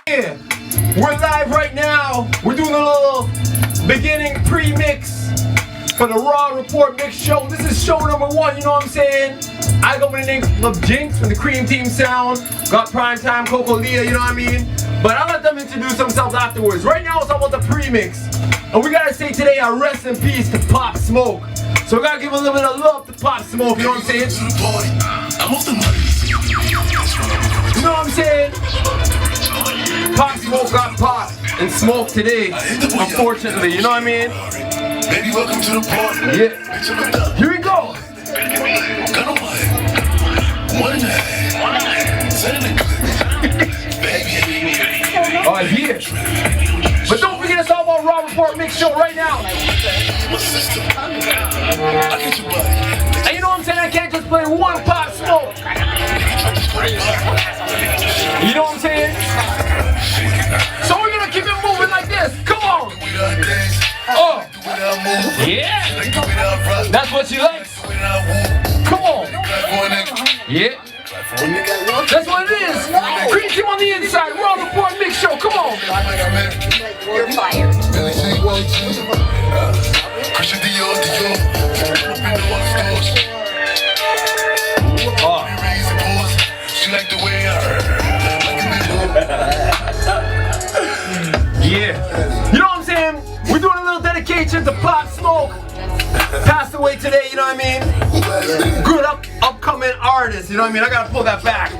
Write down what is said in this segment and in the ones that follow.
Yeah, we're live right now. We're doing a little beginning pre-mix for the Raw Report Mix Show. This is show number 1, you know what I'm saying? I go by the name of Jynx from the Cream Team Sound. Got Primetime Coco Leah, you know what I mean? But I'll let them introduce themselves afterwards. Right now it's all about the pre-mix. And we gotta say today a rest in peace to Pop Smoke. So we gotta give a little bit of love to Pop Smoke, you know what I'm saying? You know what I'm saying? Pop Smoke got popped and smoked today, unfortunately, you know what I mean? Baby, welcome to the party. Yeah. Here we go. Alright, here. But don't forget it's all about Raw Report Mix Show right now. And you know what I'm saying? I can't just play one Pop Smoke. You know what I'm saying? So we're gonna keep it moving like this. Come on. Oh. Yeah. That's what she likes. Come on. Yeah. That's what it is. Cream Team on the inside. Raw Report Mix Show. Come on. You're fired. Yeah. You know what I'm saying? We're doing a little dedication to Pop Smoke. Passed away today, you know what I mean? Good upcoming artist, you know what I mean? I gotta pull that back.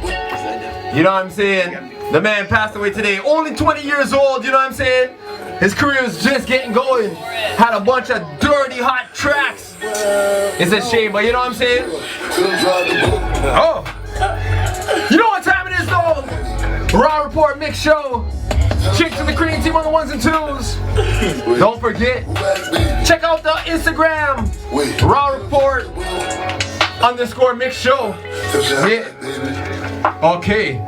You know what I'm saying? The man passed away today. Only 20 years old, you know what I'm saying? His career is just getting going. Had a bunch of dirty, hot tracks. It's a shame, but you know what I'm saying? Oh. You know what time it is though? Raw Report Mix Show. Chicks and the Cream Team on the 1s and 2s. Don't forget, check out the Instagram, Raw Report _ Mix Show. Yeah. Okay,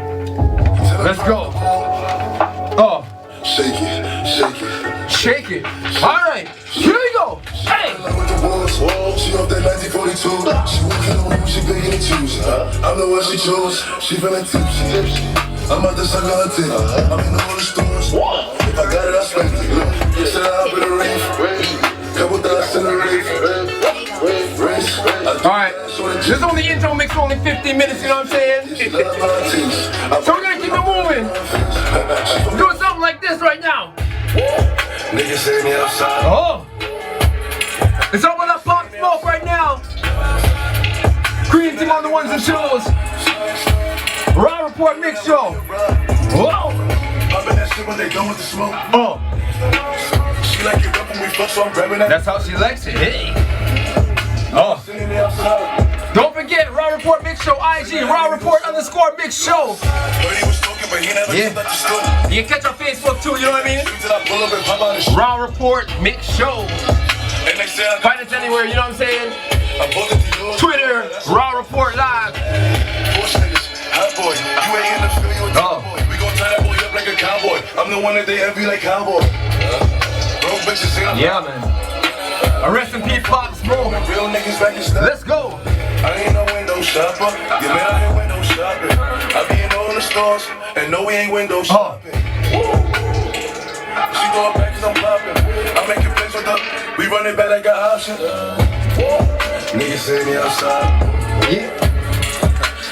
let's go. Oh, shake it, shake it, shake it. All right, here we go. Hey. She off that 1942. She working on she big and choosy. I know what she chose. She feeling tipsy. I'm at the Sagalati. I'm in all the stores. If I got it, I spend it. Said I'll be the rave. Couple thousand in the rave. Alright, this is only intro mix, only 15 minutes, you know what I'm saying? So we're gonna keep it moving. Doing something like this right now. Niggas say me outside. Oh! It's all about Pop Smoke right now. Cream Team on the 1s and 2s. Raw Report Mix Show. Whoa! Oh! She like it up when we fuck, so I'm grabbing that. That's how she likes it. Hey! Oh! Don't forget, Raw Report Mix Show IG, Raw Report _ Mix Show. Yeah. You can catch our Facebook too, you know what I mean? Raw Report Mix Show. Find us anywhere, you know what I'm saying? Twitter, Raw Report Live. Oh. We gon' tie that boy up like a cowboy. I'm the one that they envy like cowboy. Yeah, man. Rest in peace, Pop Smoke. Let's go. I ain't no window shopper. You man out here window shopping. I be in all the stores and no we ain't window shopping. She going back 'cause I'm popping. I make it place with her. We running back like an option. Niggas say me outside. Yeah.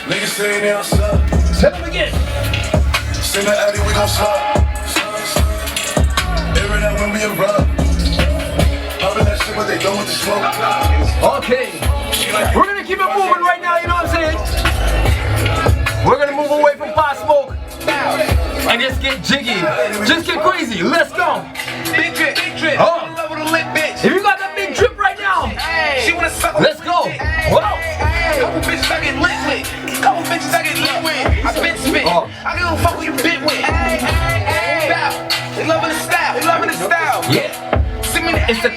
Niggas say me outside. Tell them again. Sing the Addy, we gon' slide. Every night when we arrive. Poppin' that shit when they done with the smoke. Okay. We're gonna keep it moving right now, you know what I'm saying? We're gonna move away from Pop Smoke and just get jiggy. Just get crazy. Let's go. Big drip, big drip. Oh. Love with a lit bitch. If you got that big drip right now, She wanna suck. let's go. Whoa. Couple bitches I get lit with. Couple bitches I get lit with. I spit. Oh. I give a fuck who you bit with. Style. They loving the style. They loving the style. Yeah. Send me the It's the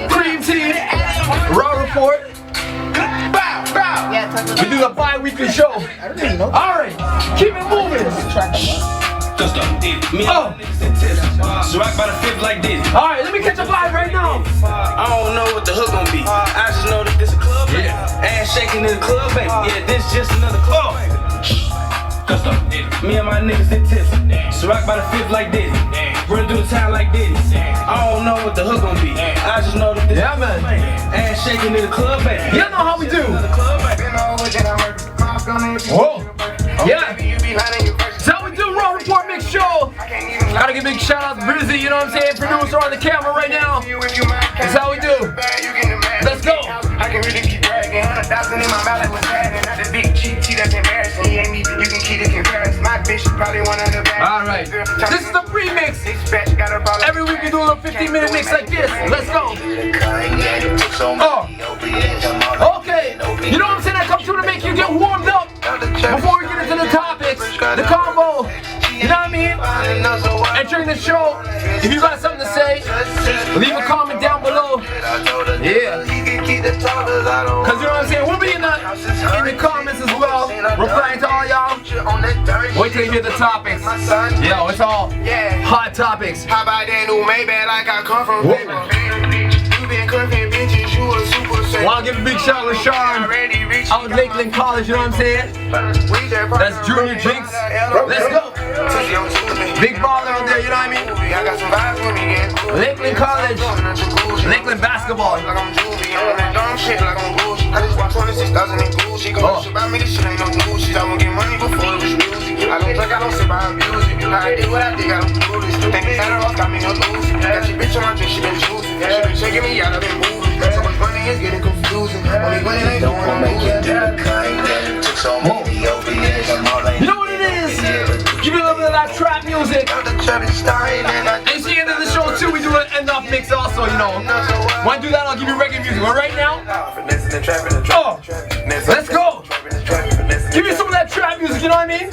Cream Team Raw Report. Bow, bow. We do the bi-weekly show. Alright, keep it moving. Oh. So rock by the fifth like this. Alright, let me catch a vibe right now. I don't know what the hook gon' be. I just know that this a club, baby. Yeah. Ass shaking in the club, baby. Yeah, this just another club. Cause me and my niggas did tips. So rock by the fifth like this. Run through the town like this. I don't know what the hook gon' be. I just know that this ass shaking in the club, baby. You know how we do. Whoa. Yeah. That's how we do Raw Report Mix Show. Gotta give a big shout out to Brizzy, you know what I'm saying? Producer on the camera right now. That's how we do. Let's go. I can really keep bragging. 100,000 in my mouth like what's happening. Not the big cheat, that's embarrassing. He ain't me, you can keep it comparison. My bitch probably one of the best. Alright. This is the pre-mix. Every week we do a little 15-minute mix like this. Let's go. Oh. Okay. You know what I'm saying? I come through to make you get warmed up before we get into the topics, the combo. You know what I mean? And during the show, if you got something to say, leave a comment down below. Yeah. Cause you know what I'm saying? We'll be in the comments as well, replying to all y'all. Wait till you hear the topics. Yo, it's all hot topics. How about that new Maybach like I come from paper? You been curving bitches, you a super safe. Wanna give a big shout out to Sean out of Lakeland College, you know what I'm saying? That's Junior Jynx. Let's go. Big baller out there, you know what I mean? Lakeland College, Lakeland basketball. I just want 26,000 in Gucci. Go shit about me, this shit ain't no new shit. I won't get money before it was music. I don't drink, I don't sit by music. I did what I did, I don't do this. Think it's better off, got me no losing. Got your bitch on my drink, she been choosing. She been shaking me out, I've been moving. So much money is getting confusing. Only money ain't doing what I'm You know what it is? Give me a little bit of that trap music. And it's the end of the show too. We do an end-off mix also, you know. When I do that, I'll give you reggae music. But right now, oh, let's go. Give me some of that trap music, you know what I mean?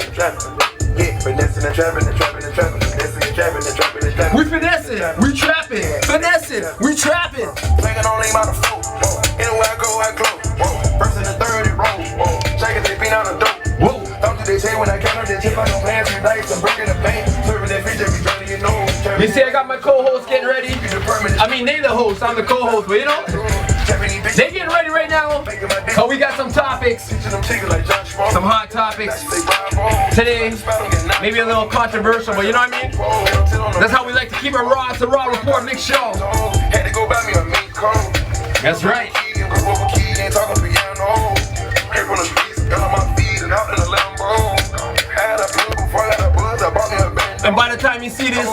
We finessing, we trapping, finessing, we trapping. Anywhere I go, I glow. First in the third, it roll. Shaking they beat on the dope. Whoa. Don't do they say when I count they tip on the plans, you dice, I'm breaking the pain. Serving that fish every journey, you know. You see, I got my co-host getting ready. I mean, they the host, I'm the co-host, but you know, they getting ready right now. So we got some topics, some hot topics today. Maybe a little controversial, but you know what I mean? That's how we like to keep it raw. It's a Raw Report Mix Show. Had to go buy me a mink coat. That's right. And by the time you see this,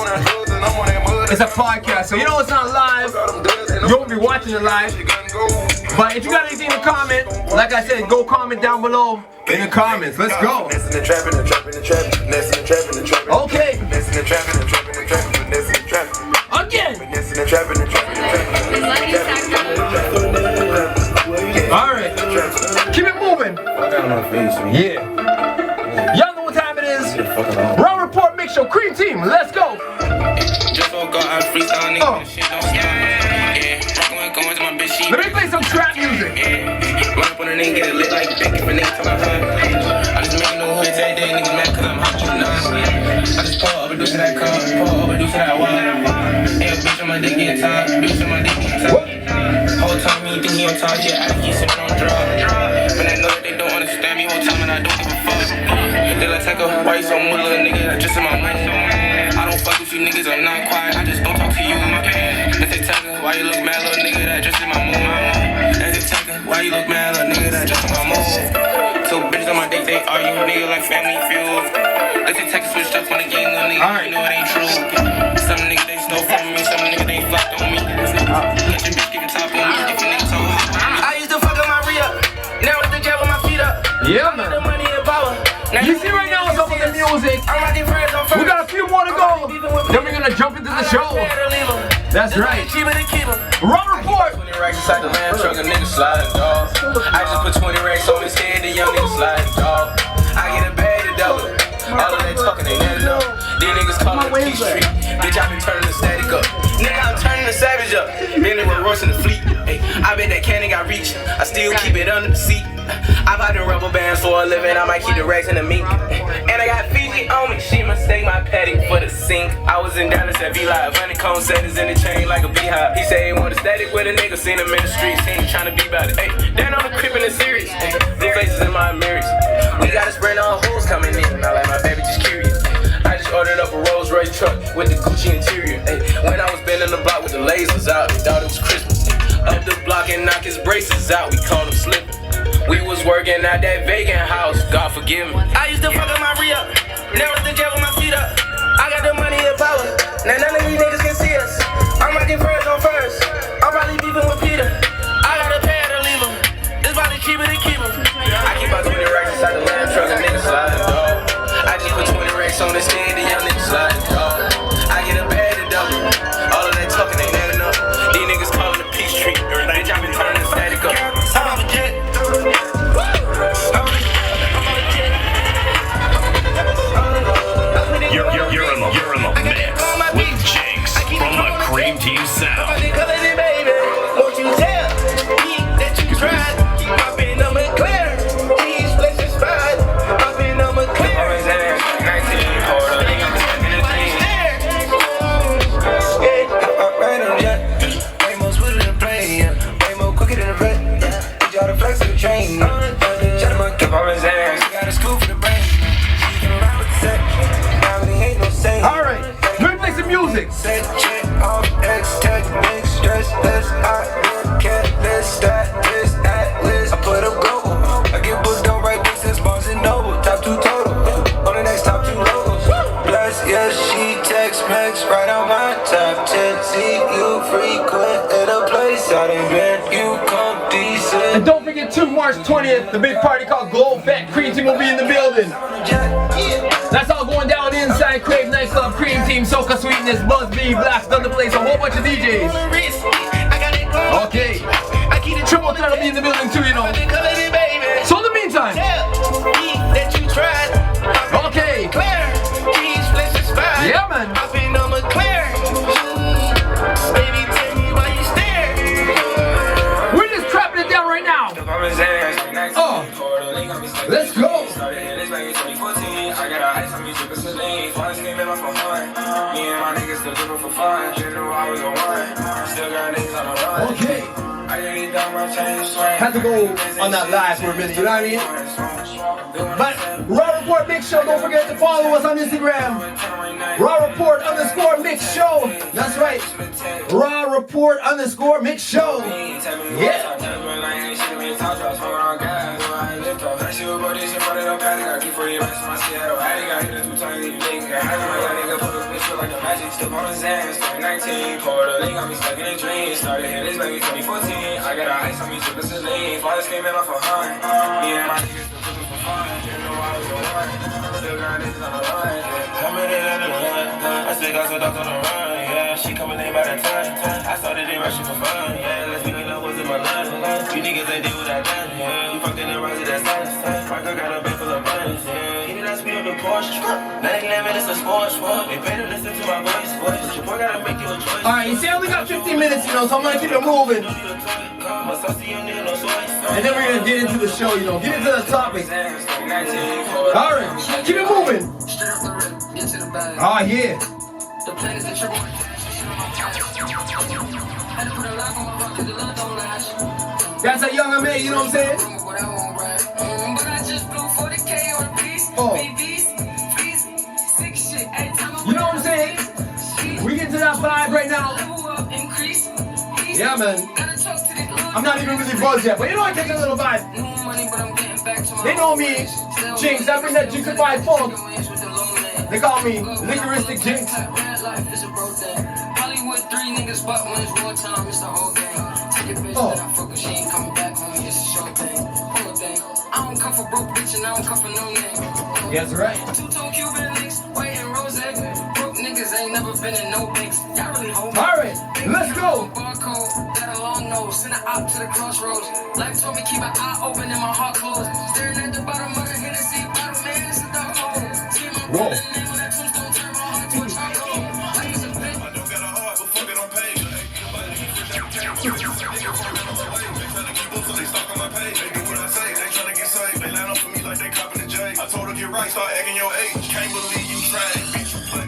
it's a podcast, so you know it's not live. You won't be watching it live. But if you got anything to comment, like I said, go comment down below in the comments. Let's go. Okay. Again. Alright. Keep it moving. Yeah. Y'all know what time it is. Raw Report Mixshow Cream Team. Let's go. Let me play some trap music. I just make no hoods every day, niggas mad cause I'm hot, you know. I just pour up and do to that car, pour up and do to that wine. Hey, bitch on my dick getting tired, bitch on my dick getting tired. Whole time he think he on top, yeah, I keep sipping on drugs. But I know that they don't understand me whole time and I don't give a fuck. They like take a white so more little nigga that's just in my mind. I don't fuck with you niggas, I'm not quiet, I just don't talk to you. They say Tucker, why you look mad, little nigga that just in my mood. They say Tucker, why you look mad, little nigga that just in my mood. Two bitches on my dick, they argue, nigga like family feud. They say Texas switched up on the game, little nigga, you know it ain't true. Some niggas they snow from me, some niggas they flocked on me. Let your bitch give it top on me, if you niggas so hot. I used to fuck up my re-up, now it's the jab with my feet up. Yeah, man. You see right now what's up with the music. We got a few more to go. Then we're gonna jump into the show. That's right. Raw Report. 20 racks inside the land truck, a nigga sliding, dog. I just put 20 racks on his head, the young nigga sliding, dog. I get a bag to double. All of that talking ain't adding up. These niggas calling it Key Street. Bitch, I been turning the static up. Nigga, I'm turning the savage up. Bentley with Royce in the fleet. Hey, I bet that cannon got reach. I still keep it under the seat. I bought the rubber bands for a living. I might keep the racks in the meat. And I got Fiji on me. She mistake my paddock for the sink. I was in Dallas at V-Live. Honeycomb settings in the chain like a beehive. He said he wanted static with a nigga. Seen him in the streets. He ain't trying to be about it. Hey, then I'm a crip in the series. Blue faces in my mirrors. We got a sprint on hoes coming in. Gucci interior. Ay, when I was bending the block with the lasers out, they thought it was Christmas. Up the block and knock his braces out, we called him slipping. We was working at that vacant house, God forgive me. I used to fuck up my re-up, never to jail with my feet up. I got the money and power, now none of these niggas can see us. I'm rocking first on first, I'm probably beefing with Peter. I got a pair to leave him, it's probably cheaper to keep him. I keep about 20 racks inside the lamb truck, and niggas sliding, dog. I just put 20 racks on the stand, and young niggas sliding, dog. I get a bad to double, all of that talking ain't that enough. These niggas calling the peace tree, bitch, I been turning the static up. I'm a jet. You're in the mix with Jynx from the Cream Team Sound. Won't you tell me that you tried? I've been on my clear. These places fine. I've been on my clear. 19 quarter. Way more sweeter than plane. Way more quicker than a vet. Did y'all the flex of the train? Shut him up, keep on his ass. Got a scoop for the brain. All right, let me play some music. I put up gold. I get booked on right business, Barnes and Noble. Top 2 total. On the next top 2 logos. Bless, yes, she text Max right on my top 10. See you frequent at a place I done been. You come decent. And don't forget too, March 20th, the big party called Glow Fat. Cream Team will be in the building. That's all going down inside Crave Nightclub. Cream Team, Soca Sweetness, Buzz B, Blast, Thunder Place, a whole bunch of DJs. Okay. Triple Threat will be in the building too, you know. So in the meantime. Okay. Yeah, man. We're just trapping it down right now. Oh. Let's go. I got a ice on me, super saline. Funds came in my phone. Me and my niggas still living for fun. Didn't know I was a one. Still got niggas on the run. Okay. Had to go on that live for a minute, you know what I mean? But Raw Report Mixshow, don't forget to follow us on Instagram. Raw Report _ Mixshow. That's right. Raw Report _ Mixshow. Yeah. I got a ice on me, super saline. Fathers came in off a hunt. Me and my niggas still looking for fun. Didn't know I was a one. Still got niggas on the run. Coming in at the run. I still got some dogs on the run. Yeah, she coming in by the time. I started in rushing for fun. Yeah, let's pick it up, what's in my line. You niggas ain't deal with that done. Yeah, you fucked in the rise of that sun. My girl got a bed full of buns. Yeah, give me that speed of the Porsche. 911, it's a sports. They better listen to my voice. Your boy gotta make you a choice. Alright, you see, I only got 15 minutes, you know, so I'm gonna keep it moving. And then we're gonna get into the show, you know, get into the topic. Alright, keep it moving. Oh, yeah. That's a younger man, you know what I'm saying? Oh. You know what I'm saying? We get to that vibe right now. Yeah, man. I'm not even really buzzed yet, but you know I take a little vibe. They know me, Jynx. I bring that Jynxified funk. They call me Liquoristic Jynx. Oh. I don't come for broke bitch and I don't come for no name. That's right. Two-tone Cuban links, white and rose. Broke niggas ain't never been in no banks. Y'all really hold me. Alright, let's go. Barcode, got a long nose, send it out to the crossroads. Life told me keep my eye open and my heart closed. Staring at the bottom of the Hennessy bottle, man, it's a dark hole. See my brother name on that tombstone, turn my heart to a charcoal. Like it's a bitch. I don't got a heart, but fuck it on page. I told her get right, start acting your age. Can't believe you tried, bitch, you play.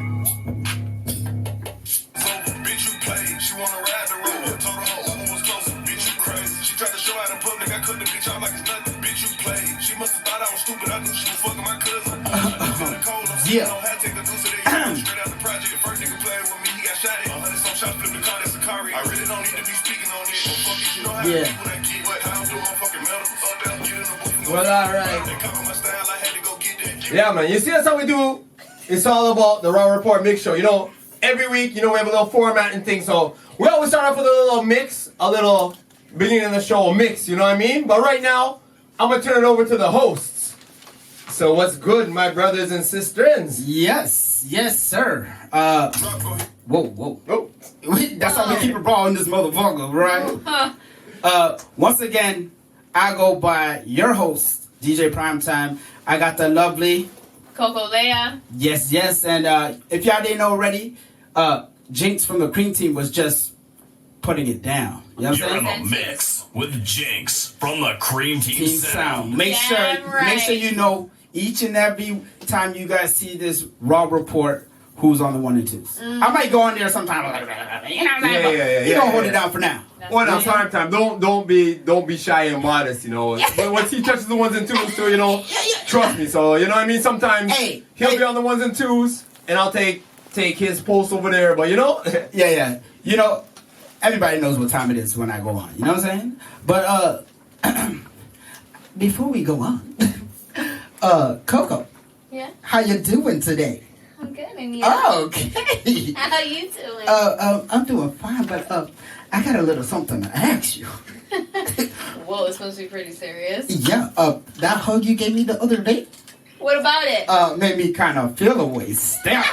So, bitch, you played. She wanna ride the road. Told her her Uber was close. Bitch, you crazy. She tried to show out in public. I cut the bitch out like it's nothing. Bitch, you played. She must have thought I was stupid. I knew she was fucking my cousin. Yeah. Straight out the project. The first nigga played with me. shot it. 100 some shots, flip the car, that's a car. I really don't need to be speaking on it. But fuck it, you know how Yeah. people that keep what? How I'm doing fucking metal. Up down, get in the booth. Well, alright. They cover my style, I had to go get that. Yeah, man. You see, that's how we do. It's all about the Raw Report Mix Show. You know, every week, you know, we have a little format and things. So we always start off with a little mix, a little beginning of the show mix. You know what I mean? But right now, I'm gonna turn it over to the hosts. So what's good, my brothers and sisters? Yes, sir. Whoa. Oh, That's how we keep it raw in this motherfucker, right? Once again, I go by your host, DJ Primetime. I got the lovely Coco Leah. Yes, and if y'all didn't know already, Jynx from the Cream Team was just putting it down. You know what You're I'm in saying? the mix with Jynx from the Cream Team Team Sound. Sound. Make Damn right. sure you know each and every time you guys see this Raw Report, who's on the 1 and 2s. I might go on there sometime, you know what I'm saying? Yeah, You gonna hold it down for now. well, now, time. Don't be shy and modest. You know, but once he touches the 1s and 2s, too, you know, trust me. So you know what I mean. Sometimes he'll be on the 1s and 2s, and I'll take his post over there. But you know, Yeah. You know, everybody knows what time it is when I go on. You know what I'm saying? But before we go on, Coco, Yeah, how you doing today? I'm good. And you? Okay. How you doing? I'm doing fine, but I got a little something to ask you. Whoa, it's supposed to be pretty serious. Yeah, that hug you gave me the other day, What about it? made me kind of feel a way. Step.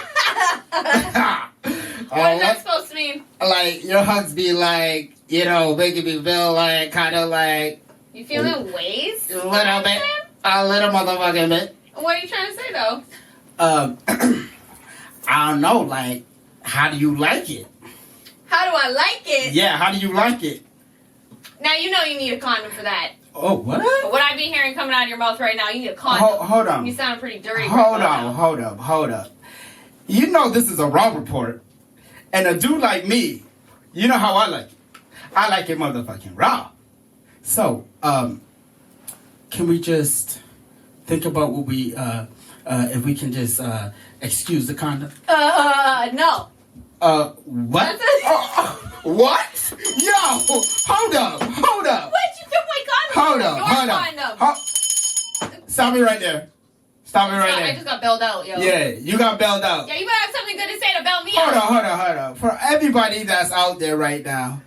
What is that supposed to mean? Like, your hugs be like, you know, making me feel like, kind of like, You feeling ways? a little bit, a little motherfucking bit. What are you trying to say though? I don't know, like, how do you like it? How do I like it? Yeah, how do you like it? Now you know you need a condom for that. Oh, what? But what I be hearing coming out of your mouth right now, you need a condom. Hold on. You sound pretty dirty. Hold up. You know this is a Raw Report. And a dude like me, you know how I like it. I like it motherfucking raw. So, can we just think about what we, if we can just, excuse the condom? No. What? What? Yo, hold up. What? You took my condom. Hold up. Stop me right there. I just got bailed out, yo. Yeah, you got bailed out. Yeah, you better have something good to say to bail me Hold out. on. For everybody that's out there right now,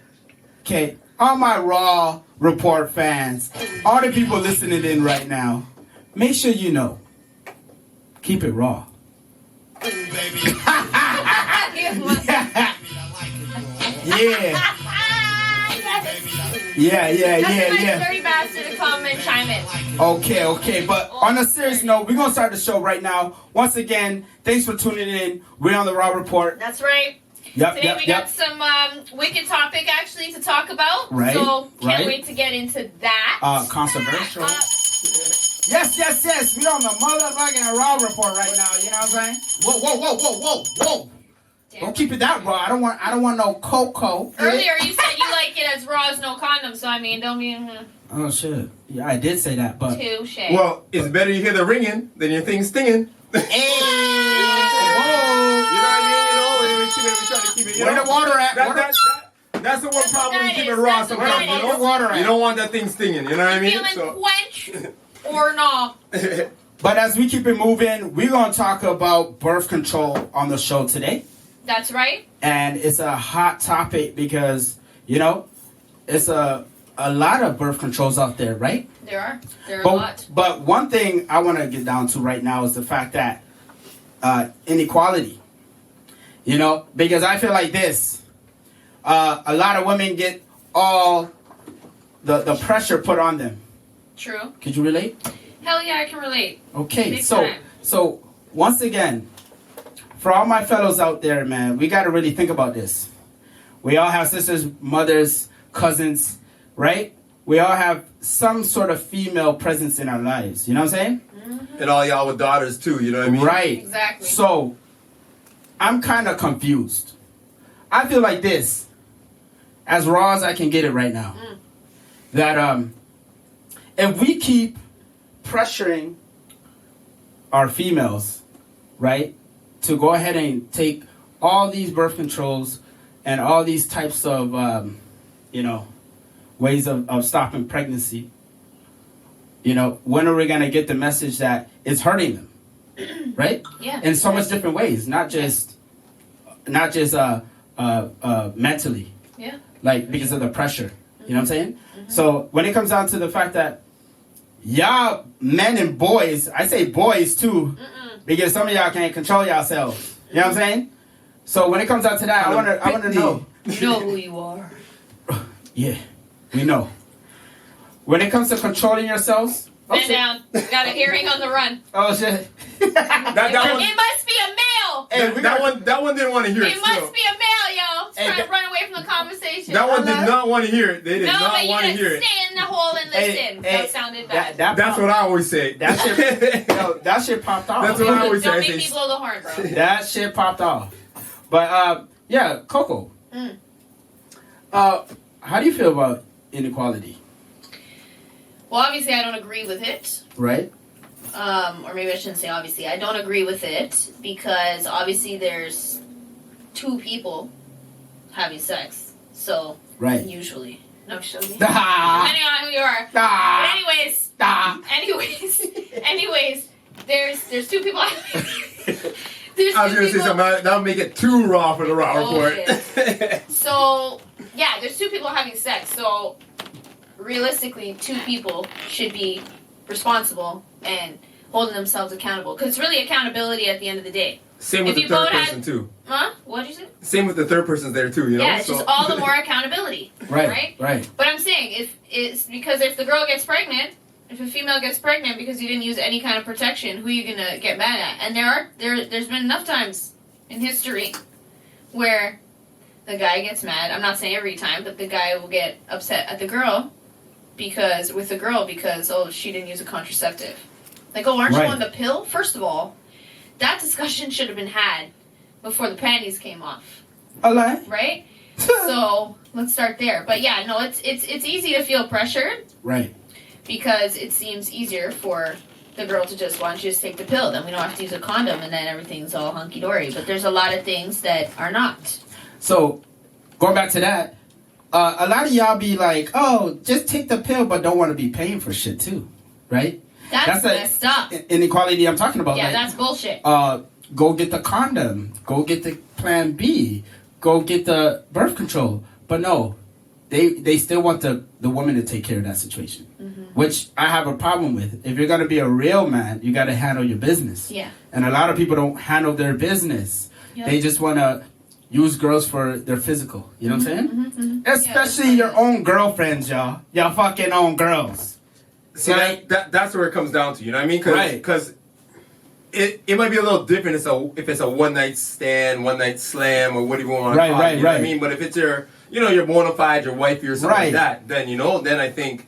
okay, all my Raw Report fans, all the people listening in right now, make sure you know, keep it raw. Yeah. Dirty bastard to come and chime in. Okay. But on a serious note, we're going to start the show right now. Once again, thanks for tuning in. We're on the Raw Report. That's right. Today we got some wicked topic actually to talk about. Right. So can't wait to get into that. Controversial. Yes. We're on the motherfucking Raw Report right now. You know what I'm saying? Whoa. Damn. Don't keep it that raw. I don't want no cocoa. Earlier you said you like it as raw as no condom, so I mean, don't be Oh shit. Yeah, I did say that, but touche. well, it's better you hear the ringing than your thing stinging. hey, Whoa. You know what I mean? You know, we try to keep it. You where know, the water at? that's the one problem with keeping it raw sometimes. That's You what know, water at? you don't want that thing stinging. You know what I mean? Feeling quench or not? But as we keep it moving, we're gonna talk about birth control on the show today. That's right. And it's a hot topic because, you know, it's a lot of birth controls out there, right? There are a lot. But one thing I want to get down to right now is the fact that inequality. You know, because I feel like this. A lot of women get all the pressure put on them. True. Could you relate? Hell yeah, I can relate. Okay, Big time. so once again, for all my fellows out there, man, we got to really think about this. We all have sisters, mothers, cousins, right? We all have some sort of female presence in our lives. You know what I'm saying? And all y'all with daughters too, you know what I mean? Right. Exactly. So, I'm kind of confused. I feel like this, as raw as I can get it right now, that if we keep pressuring our females, right, to go ahead and take all these birth controls and all these types of, ways of stopping pregnancy, when are we going to get the message that it's hurting them, right? Yeah. In so much different ways, not just mentally. Yeah. Like, because of the pressure. You know what I'm saying? So when it comes down to the fact that y'all men and boys, I say boys too, because some of y'all can't control yourselves. You know what I'm saying? So when it comes down to that, I want to know. You know who you are. Yeah, we know. When it comes to controlling yourselves, Man down. Got a hearing on the run. oh shit. It must be a male. Hey, that one didn't want to hear it. It must be a male, yo. Trying to run away from the conversation. That one did not want to hear it. They did no, not but want to you hear didn't it. stay in the hole and listen. That sounded bad. That's what I always say. That shit popped off. That's what I always say. Don't make me blow the horn, bro. That shit popped off. But yeah, Coco. How do you feel about inequality? Well, obviously, I don't agree with it. Right. Or maybe I shouldn't say obviously. I don't agree with it because obviously there's two people having sex. So, right. Usually. No, show me. Depending on who you are. But anyways, there's two people. I was going to say something. That'll make it too raw for the raw report. So, yeah, there's two people having sex. So, realistically, two people should be responsible and holding themselves accountable. Because it's really accountability at the end of the day. Same with the third person, too. Huh? What did you say? Same with the third person's there, too, Yeah, it's just all the more accountability. Right. But I'm saying, if the girl gets pregnant, if a female gets pregnant because you didn't use any kind of protection, who are you going to get mad at? And there's been enough times in history where the guy gets mad. I'm not saying every time, but the guy will get upset at the girl because she didn't use a contraceptive. Like, aren't you on the pill? First of all, that discussion should have been had before the panties came off. Right? So let's start there. But yeah, no, it's easy to feel pressured. Right. Because it seems easier for the girl to just, why don't you just take the pill? Then we don't have to use a condom and then everything's all hunky-dory. But there's a lot of things that are not. So, going back to that, a lot of y'all be like, oh, just take the pill, but don't want to be paying for shit too. Right? That's messed up. Inequality I'm talking about. Yeah, like, that's bullshit. Go get the condom. Go get the plan B. Go get the birth control. But no, they still want the woman to take care of that situation. Which I have a problem with. If you're going to be a real man, you got to handle your business. Yeah. And a lot of people don't handle their business. Yep. They just want to use girls for their physical. You know what I'm saying? Especially your own girlfriends, y'all. Y'all fucking own girls. See, that's where it comes down to, you know what I mean? Because it might be a little different if it's a one-night stand, one-night slam, or whatever you want to call it. You know what I mean? But if it's your bona fide, your wifey or something like that, then, then I think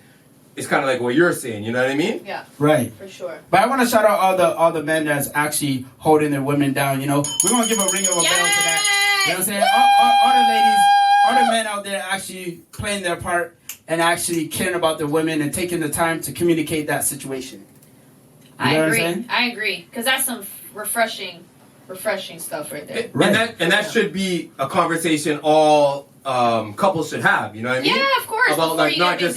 it's kind of like what you're saying, you know what I mean? Yeah. Right. For sure. But I want to shout out all the men that's actually holding their women down, We're going to give a ring of a bell to that. You know what I'm saying? All the ladies, all the men out there actually playing their part and actually caring about their women and taking the time to communicate that situation. I agree. Because that's some refreshing stuff right there. And that should be a conversation all couples should have, you know what I mean? Yeah, of course. About like not just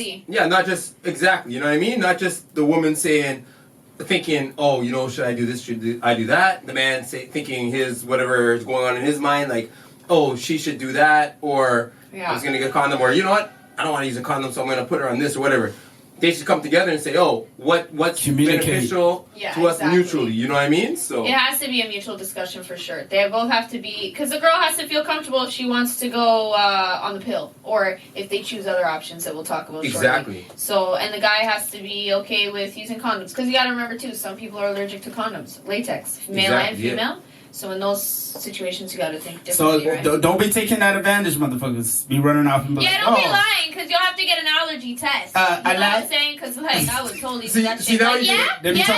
exactly, you know what I mean? Not just the woman thinking, oh, should I do this? Should I do that? The man thinking his whatever is going on in his mind, like, oh, she should do that, or I was gonna get a condom, or you know what? I don't want to use a condom, so I'm gonna put her on this or whatever. They should come together and say, oh, what's beneficial to us mutually, you know what I mean? So it has to be a mutual discussion for sure. They both have to be, because the girl has to feel comfortable if she wants to go on the pill, or if they choose other options that we'll talk about shortly. Exactly. So, and the guy has to be okay with using condoms, because you got to remember too, some people are allergic to condoms, latex, male and female. Yeah. So in those situations, you got to think differently. So right? Don't be taking that advantage, motherfuckers. Be running off and be don't be lying, because you'll have to get an allergy test. You know what I'm saying? Because I would totally do that shit. Like, let's go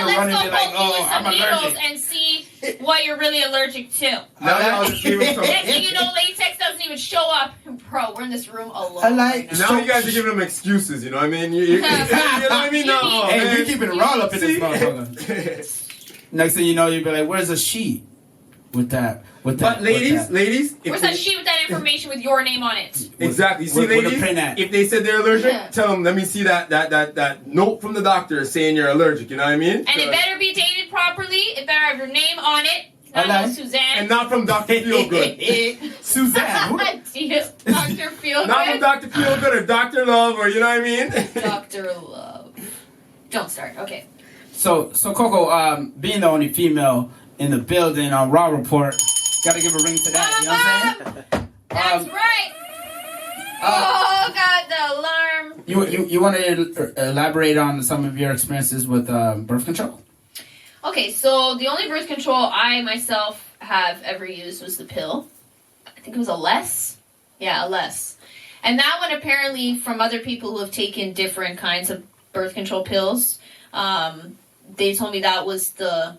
poke some needles and see what you're really allergic to. Next thing you know, latex doesn't even show up. Bro, we're in this room alone. Now you guys are giving them excuses, you know what I mean? You know what I mean? Hey, we keeping it raw up in this motherfucker. Next thing you know, you'll be like, where's the sheet? But ladies, if Where's that sheet with that information with your name on it? exactly. You see, Where the ladies, pen at? if they said they're allergic, Yeah. tell them, let me see that note from the doctor saying you're allergic. You know what I mean? And it better be dated properly. It better have your name on it. Not Hello? no Suzanne. And not from Dr. Feelgood. Suzanne. Who- Dr. Feelgood. Not from Dr. Feelgood or Dr. Love or you know what I mean? Dr. Love. Don't start. Okay. So Coco, being the only female in the building on Raw Report, gotta give a ring to that. You know what I'm saying? That's right. Oh God, the alarm. You want to elaborate on some of your experiences with birth control? Okay, so the only birth control I myself have ever used was the pill. I think it was a less. Yeah, a less. And that one apparently from other people who have taken different kinds of birth control pills, they told me that was the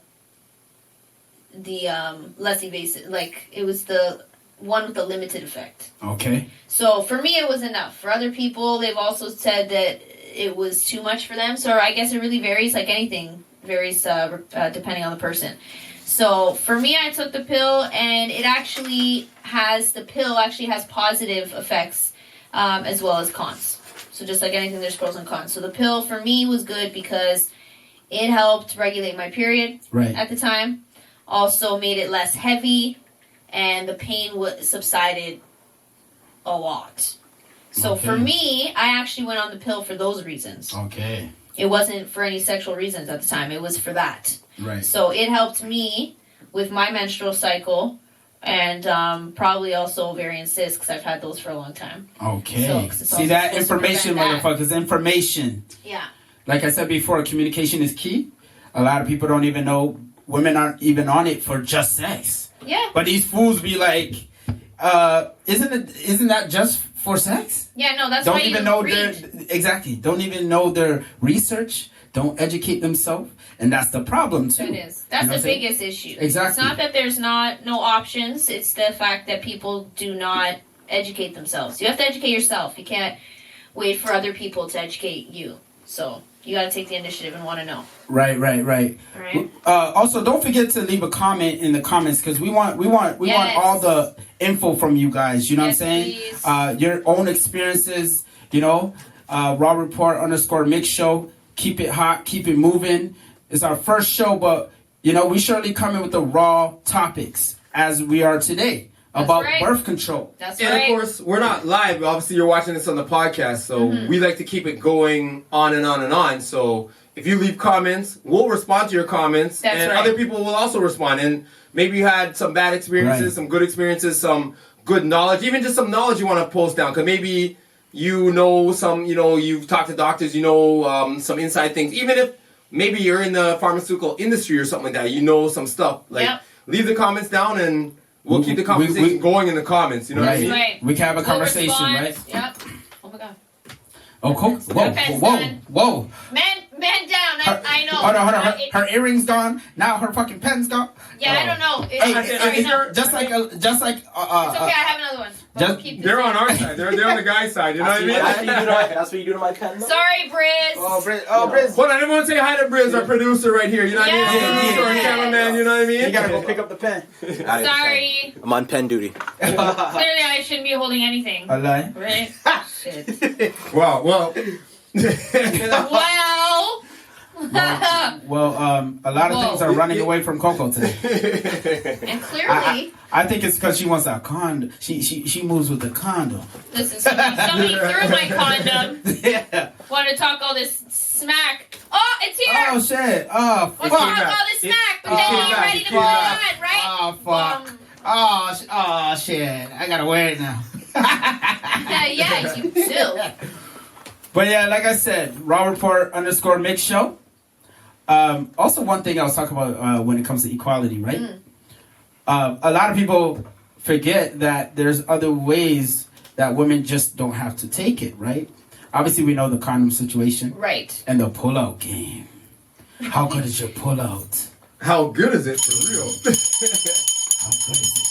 less invasive. Like it was the one with the limited effect. Okay. So for me, it was enough. For other people, they've also said that it was too much for them. So I guess it really varies, like anything varies depending on the person. So for me, I took the pill, and it actually has positive effects as well as cons. So just like anything, there's pros and cons. So the pill for me was good because it helped regulate my period at the time. Also made it less heavy, and the pain subsided a lot. So for me, I actually went on the pill for those reasons. Okay. It wasn't for any sexual reasons at the time. It was for that. Right. So it helped me with my menstrual cycle, and probably also ovarian cysts because I've had those for a long time. Okay. So, 'cause it's See also that supposed to information, prevent that. motherfuckers. Information. Yeah. Like I said before, communication is key. A lot of people don't even know. Women aren't even on it for just sex. Yeah. But these fools be like, isn't that just for sex? Yeah, no, that's Don't why even you know read. exactly. Don't even know their research. Don't educate themselves, and that's the problem too. It is. That's You know the what I'm saying? biggest issue. Exactly. It's not that there's no options. It's the fact that people do not educate themselves. You have to educate yourself. You can't wait for other people to educate you. So you got to take the initiative and want to know. Right. All right. Also, don't forget to leave a comment in the comments because we want all the info from you guys. You know what I'm saying? Please. Your own experiences. You know, Raw Report _Mixshow. Keep it hot. Keep it moving. It's our first show, but you know we surely come in with the raw topics as we are today about birth control. That's And right. of course, we're not live. Obviously, you're watching this on the podcast, so we like to keep it going on and on and on. So if you leave comments, we'll respond to your comments, That's and right. other people will also respond. And maybe you had some bad experiences, some good experiences, some good knowledge, even just some knowledge you want to post down, because maybe you know some, you've talked to doctors, some inside things, even if maybe you're in the pharmaceutical industry or something like that, some stuff. Leave the comments down and we'll keep the conversation going in the comments. You know what I mean? Right. We can have a We'll conversation, respond. right? Yep. Oh my God. Oh, cool. Whoa. Man down. I know. Hold on. Her earrings gone. Now her fucking pen's gone. Yeah, I don't know. Just like. It's okay. I have another one. But Just- we'll keep this They're in. on our side. They're on the guy's side. You know what I mean? That's what you do to my pen, though? Sorry, Briz. Briz. Hold on, everyone say hi to Briz, our producer right here. You know what I mean? Yeah. Producer, our cameraman, you know what I mean? You gotta go pick up the pen. Sorry. I'm on pen duty. Clearly, I shouldn't be holding anything. A lie. Right? Shit. Well. Well. Well, a lot of things are running away from Coco today. And clearly, I think it's because she wants a condom. She moves with the condom. listen, somebody threw my condom. Yeah. Want to talk all this smack. Oh, it's here. Oh shit. Oh Want to talk fuck. all this smack, but then you're ready to move on, right? Oh fuck. Oh shit. I gotta wear it now. Yeah, you do. But yeah, like I said, Raw Report _Mixshow. Also, one thing I was talking about when it comes to equality, right? A lot of people forget that there's other ways that women just don't have to take it, right? Obviously, we know the condom situation. Right. And the pull-out game. How good is your pull-out? How good is it for real? How good is it?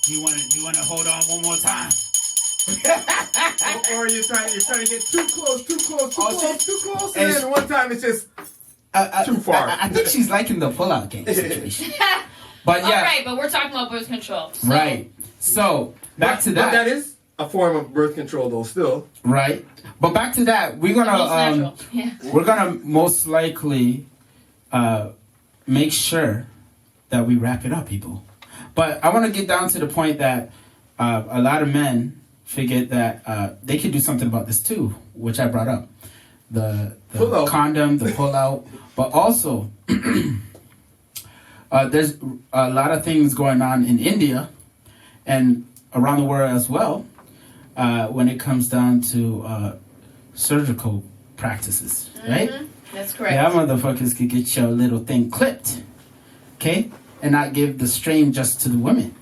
Do you want to hold on one more time? Or you're trying to get too close, And and then one time it's just too far. I think she's liking the pull-out game situation. But yeah. All right, but we're talking about birth control. So. Right. So back to that. But that is a form of birth control, though. Still. Right. But back to that. We're Most gonna natural. Yeah. we're gonna most likely make sure that we wrap it up, people. But I want to get down to the point that a lot of men figured that they could do something about this too, which I brought up. The condom, the pull-out, but also there's a lot of things going on in India and around the world as well when it comes down to surgical practices, right? That's correct. Yeah, motherfuckers could get your little thing clipped, okay? And not give the strain just to the women,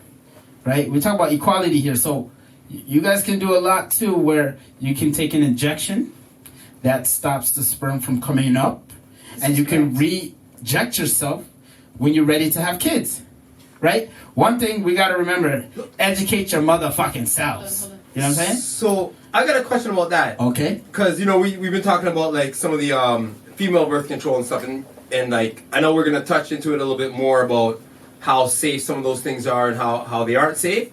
right? We talk about equality here, so you guys can do a lot too where you can take an injection that stops the sperm from coming up, and you can reject yourself when you're ready to have kids, right? One thing we got to remember, educate your motherfucking selves. You know what I'm saying? So I got a question about that. Okay. Because, you know, we've been talking about, like, some of the female birth control and stuff, and, like, I know we're going to touch into it a little bit more about how safe some of those things are and how they aren't safe.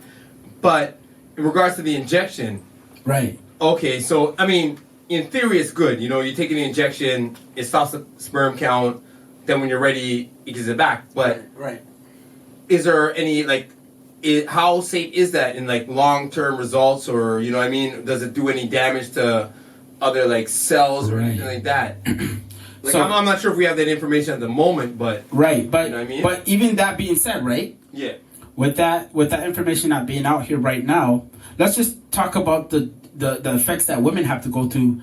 But in regards to the injection... Right. Okay, so, I mean... In theory, it's good. You know, you take an injection, it stops the sperm count. Then when you're ready, it gives it back. But right. Is there any, like, how safe is that in, like, long-term results? Or, you know what I mean? Does it do any damage to other, like, cells or anything like that? Like, So- I'm not sure if we have that information at the moment, but... Right, but You know what I mean? but even that being said, right? Yeah. With that information not being out here right now, let's just talk about the effects that women have to go through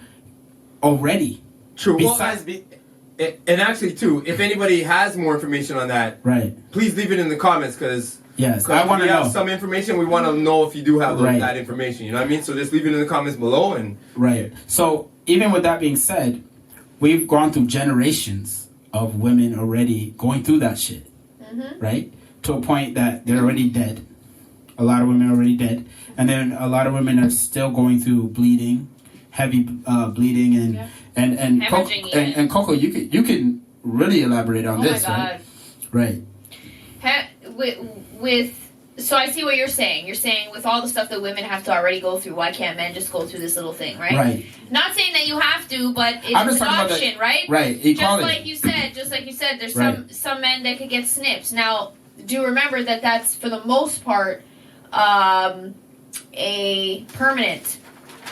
already. True. Besides And actually, too, if anybody has more information on that, right. please leave it in the comments, because... Yes, I want to have know. some information. We want to know if you do have Right. that information. You know what I mean? So just leave it in the comments below. And Right. So even with that being said, we've gone through generations of women already going through that shit. Right? To a point that they're already dead. A lot of women are already dead. And then a lot of women are still going through bleeding, heavy bleeding, and Coco, Hemorrhaging, and Coco, you can really elaborate on this, Oh my God. right? With so I see what you're saying. You're saying with all the stuff that women have to already go through, why can't men just go through this little thing, right? Right. Not saying that you have to, but I'm it's just an talking about option, right? Right, equality. Just like you said, there's Right. some men that could get snips. Now, do remember that that's for the most part a permanent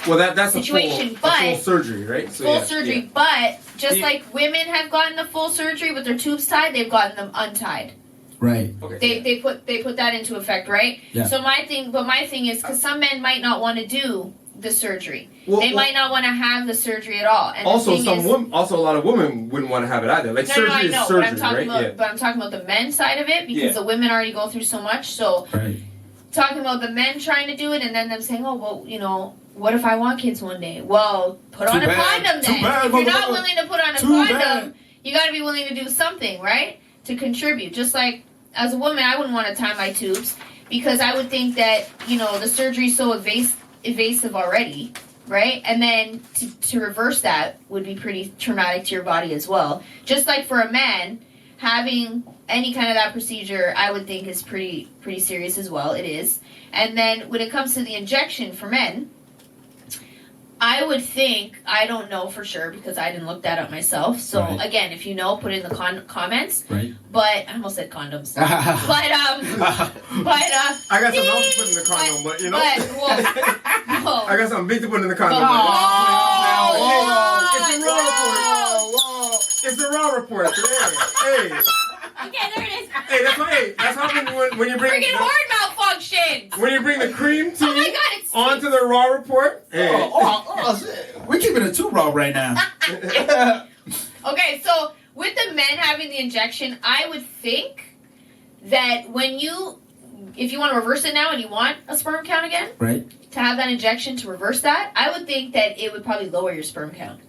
well, that's situation, a full but surgery, right? So, full yeah, surgery. yeah. But just Yeah. like women have gotten the full surgery with their tubes tied, they've gotten them untied. Right. Okay. They put that into effect, right? Yeah. So my thing is because some men might not want to do the surgery. Well, They might not want to have the surgery at all. And Also, the thing is, also a lot of women wouldn't want to have it either. Like no, surgery I is know, surgery, but I'm talking right? about, Yeah. but I'm talking about the men's side of it because Yeah. the women already go through so much. So Right. talking about the men trying to do it and then them saying, oh well, you know, what if I want kids one day? Well, put on Too a bad. condom Too then. bad, If you're not motherfucker. willing to put on a Too condom, bad. you got to be willing to do something, right? To contribute. Just like as a woman, I wouldn't want to tie my tubes because I would think that, you know, the surgery's so evasive already, right? And then to reverse that would be pretty traumatic to your body as well. Just like for a man, having any kind of that procedure, I would think is pretty serious as well. It is. And then when it comes to the injection for men, I would think, I don't know for sure because I didn't look that up myself. So Right. again, if you know, put it in the comments. Right. But I almost said condoms. but I got something else to put in the condom, but you know. I got something big to put in the condom. It's the raw report today. Hey. Okay, there it is. Hey, that's how when you bring Freaking horn malfunction. when you bring the cream tea Oh my God, it's onto the raw report. Hey. We're keeping it too raw right now. Okay, so with the men having the injection, I would think that if you want to reverse it now and you want a sperm count again, Right. to have that injection to reverse that, I would think that it would probably lower your sperm count.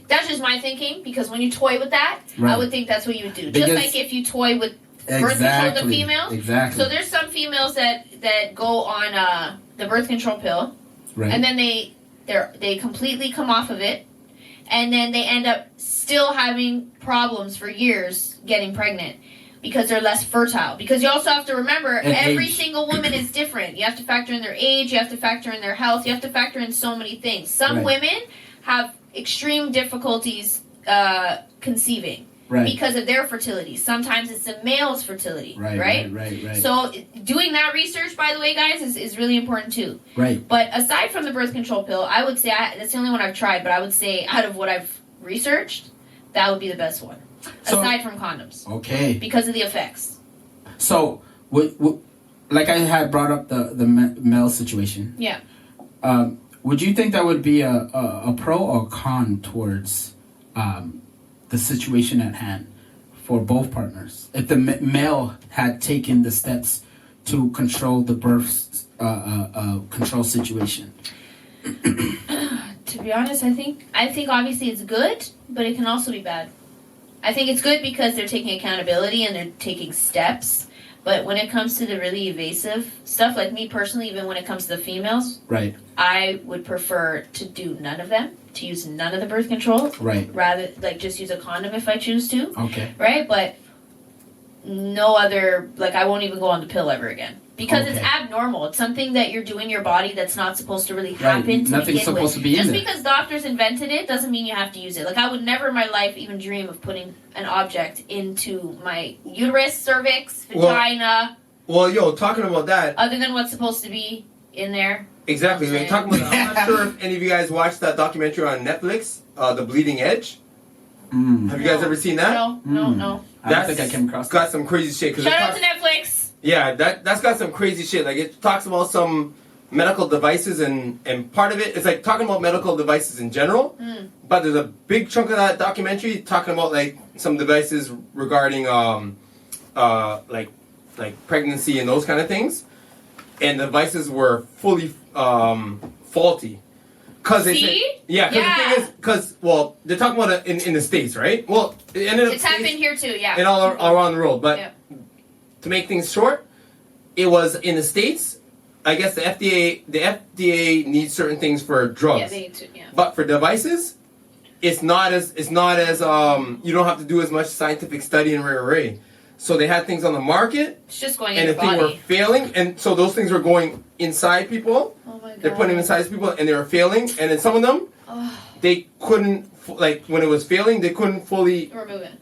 That's just my thinking, because when you toy with that, Right. I would think that's what you would do. Because- just like if you toy with birth control to females. Exactly. So there's some females that go on the birth control pill, Right. and then they completely come off of it, and then they end up still having problems for years getting pregnant. because they're less fertile. Because you also have to remember, And every age. single woman is different. You have to factor in their age, you have to factor in their health, you have to factor in so many things. Some Right. women have extreme difficulties conceiving Right. because of their fertility. Sometimes it's the male's fertility, Right. So doing that research, by the way, guys, is really important too. Right. But aside from the birth control pill, I would say, that's the only one I've tried, but I would say out of what I've researched, that would be the best one. So- Aside from condoms. Okay. Because of the effects. So, like I had brought up the male situation. Yeah. Would you think that would be a pro or con towards the situation at hand for both partners? If the male had taken the steps to control the birth control situation. To be honest, I think obviously it's good, but it can also be bad. I think it's good because they're taking accountability and they're taking steps. But when it comes to the really evasive stuff, like me personally, even when it comes to the females, Right. I would prefer to do none of them, to use none of the birth control. Right. Rather, like, just use a condom if I choose to. Okay. Right? But no other, like, I won't even go on the pill ever again. Because it's Okay. abnormal. It's something that you're doing in your body that's not supposed to really happen Right. to Nothing's begin supposed with. to be in Just there. because doctors invented it doesn't mean you have to use it. Like, I would never in my life even dream of putting an object into my uterus, cervix, vagina, Well, yo, talking about that, other than what's supposed to be in there. exactly. Okay. We're talking about. I'm not sure if any of you guys watched that documentary on Netflix, The Bleeding Edge. Have you guys No. ever seen that? No. I don't think I came across that. got some crazy shit. 'Cause it Shout out talks- to Netflix. Yeah, that's got some crazy shit. Like, it talks about some medical devices, and part of it is like talking about medical devices in general. But there's a big chunk of that documentary talking about like some devices regarding like pregnancy and those kind of things, and the devices were fully faulty. Cause they See? said, yeah, because Yeah. the thing is, well, they're talking about it in the States, right? Well, it ended up It's happened here too, yeah. and all around the world, but. Yeah. To make things short, it was in the States. I guess the FDA needs certain things for drugs, Yeah, they need to, yeah. but for devices, it's not as you don't have to do as much scientific study and rare. So they had things on the market, It's just going and in the your thing were body. failing, and so those things were going inside people. Oh my god. They're putting them inside people, and they were failing, and then some of them they couldn't when it was failing, they couldn't fully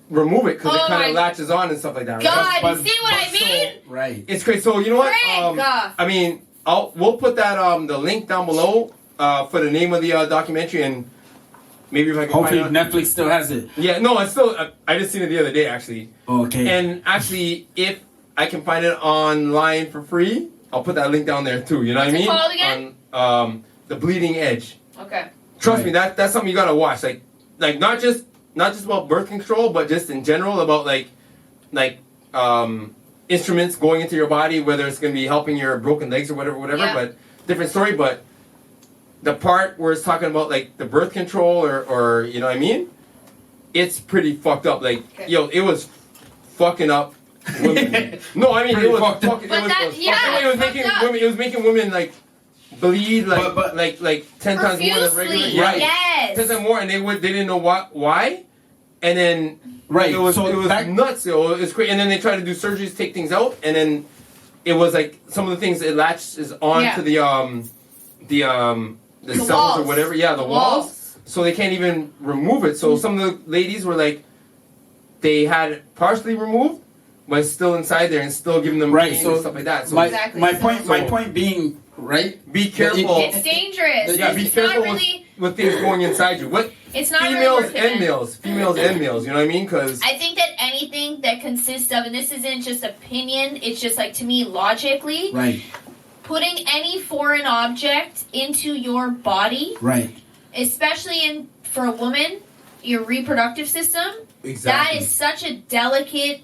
Remove it. because Oh it kind my of latches on and stuff like that. Right? God, But- you see what I mean? Right. It's crazy. So you know what? Frank! I mean, we'll put that the link down below for the name of the documentary, and maybe if I can Hopefully find out. Netflix still has it. Yeah, no, it's still. I just seen it the other day actually, Okay. and actually, if I can find it online for free, I'll put that link down there too. You know What's what I it mean? called again? On The Bleeding Edge. Okay. Trust me, that's something you gotta watch. Like not just about birth control, but just in general about like instruments going into your body, whether it's going to be helping your broken legs or whatever, Yeah. but different story. But the part where it's talking about like the birth control or you know what I mean, it's pretty fucked up. Like, Okay. yo, it was fucking up women. No, I mean, Pretty it was fucked up. fucking, But that- yeah, fucking, it was fucked making up. women, it was making women like bleed But- like 10 times more than regular. Profusely. Right. Yes. 10 times more, and they didn't know why, and then Right. it was So back- nuts. It was crazy, and then they tried to do surgeries, take things out, and then it was like some of the things it latches onto Yeah. the cells walls. or whatever. Yeah, the walls. So they can't even remove it. So some of the ladies were like, they had it partially removed, but it's still inside there and still giving them Right, pain so and stuff like that. So my Exactly. my point So- being right. be careful. It's dangerous. Yeah, be It's careful not really. with things going inside you. What It's not really females worth it, and man. males, females and males. You know what I mean? Because I think that anything that consists of, and this isn't just opinion, it's just like to me logically, Right. putting any foreign object into your body, Right. especially for a woman, your reproductive system, that is such a delicate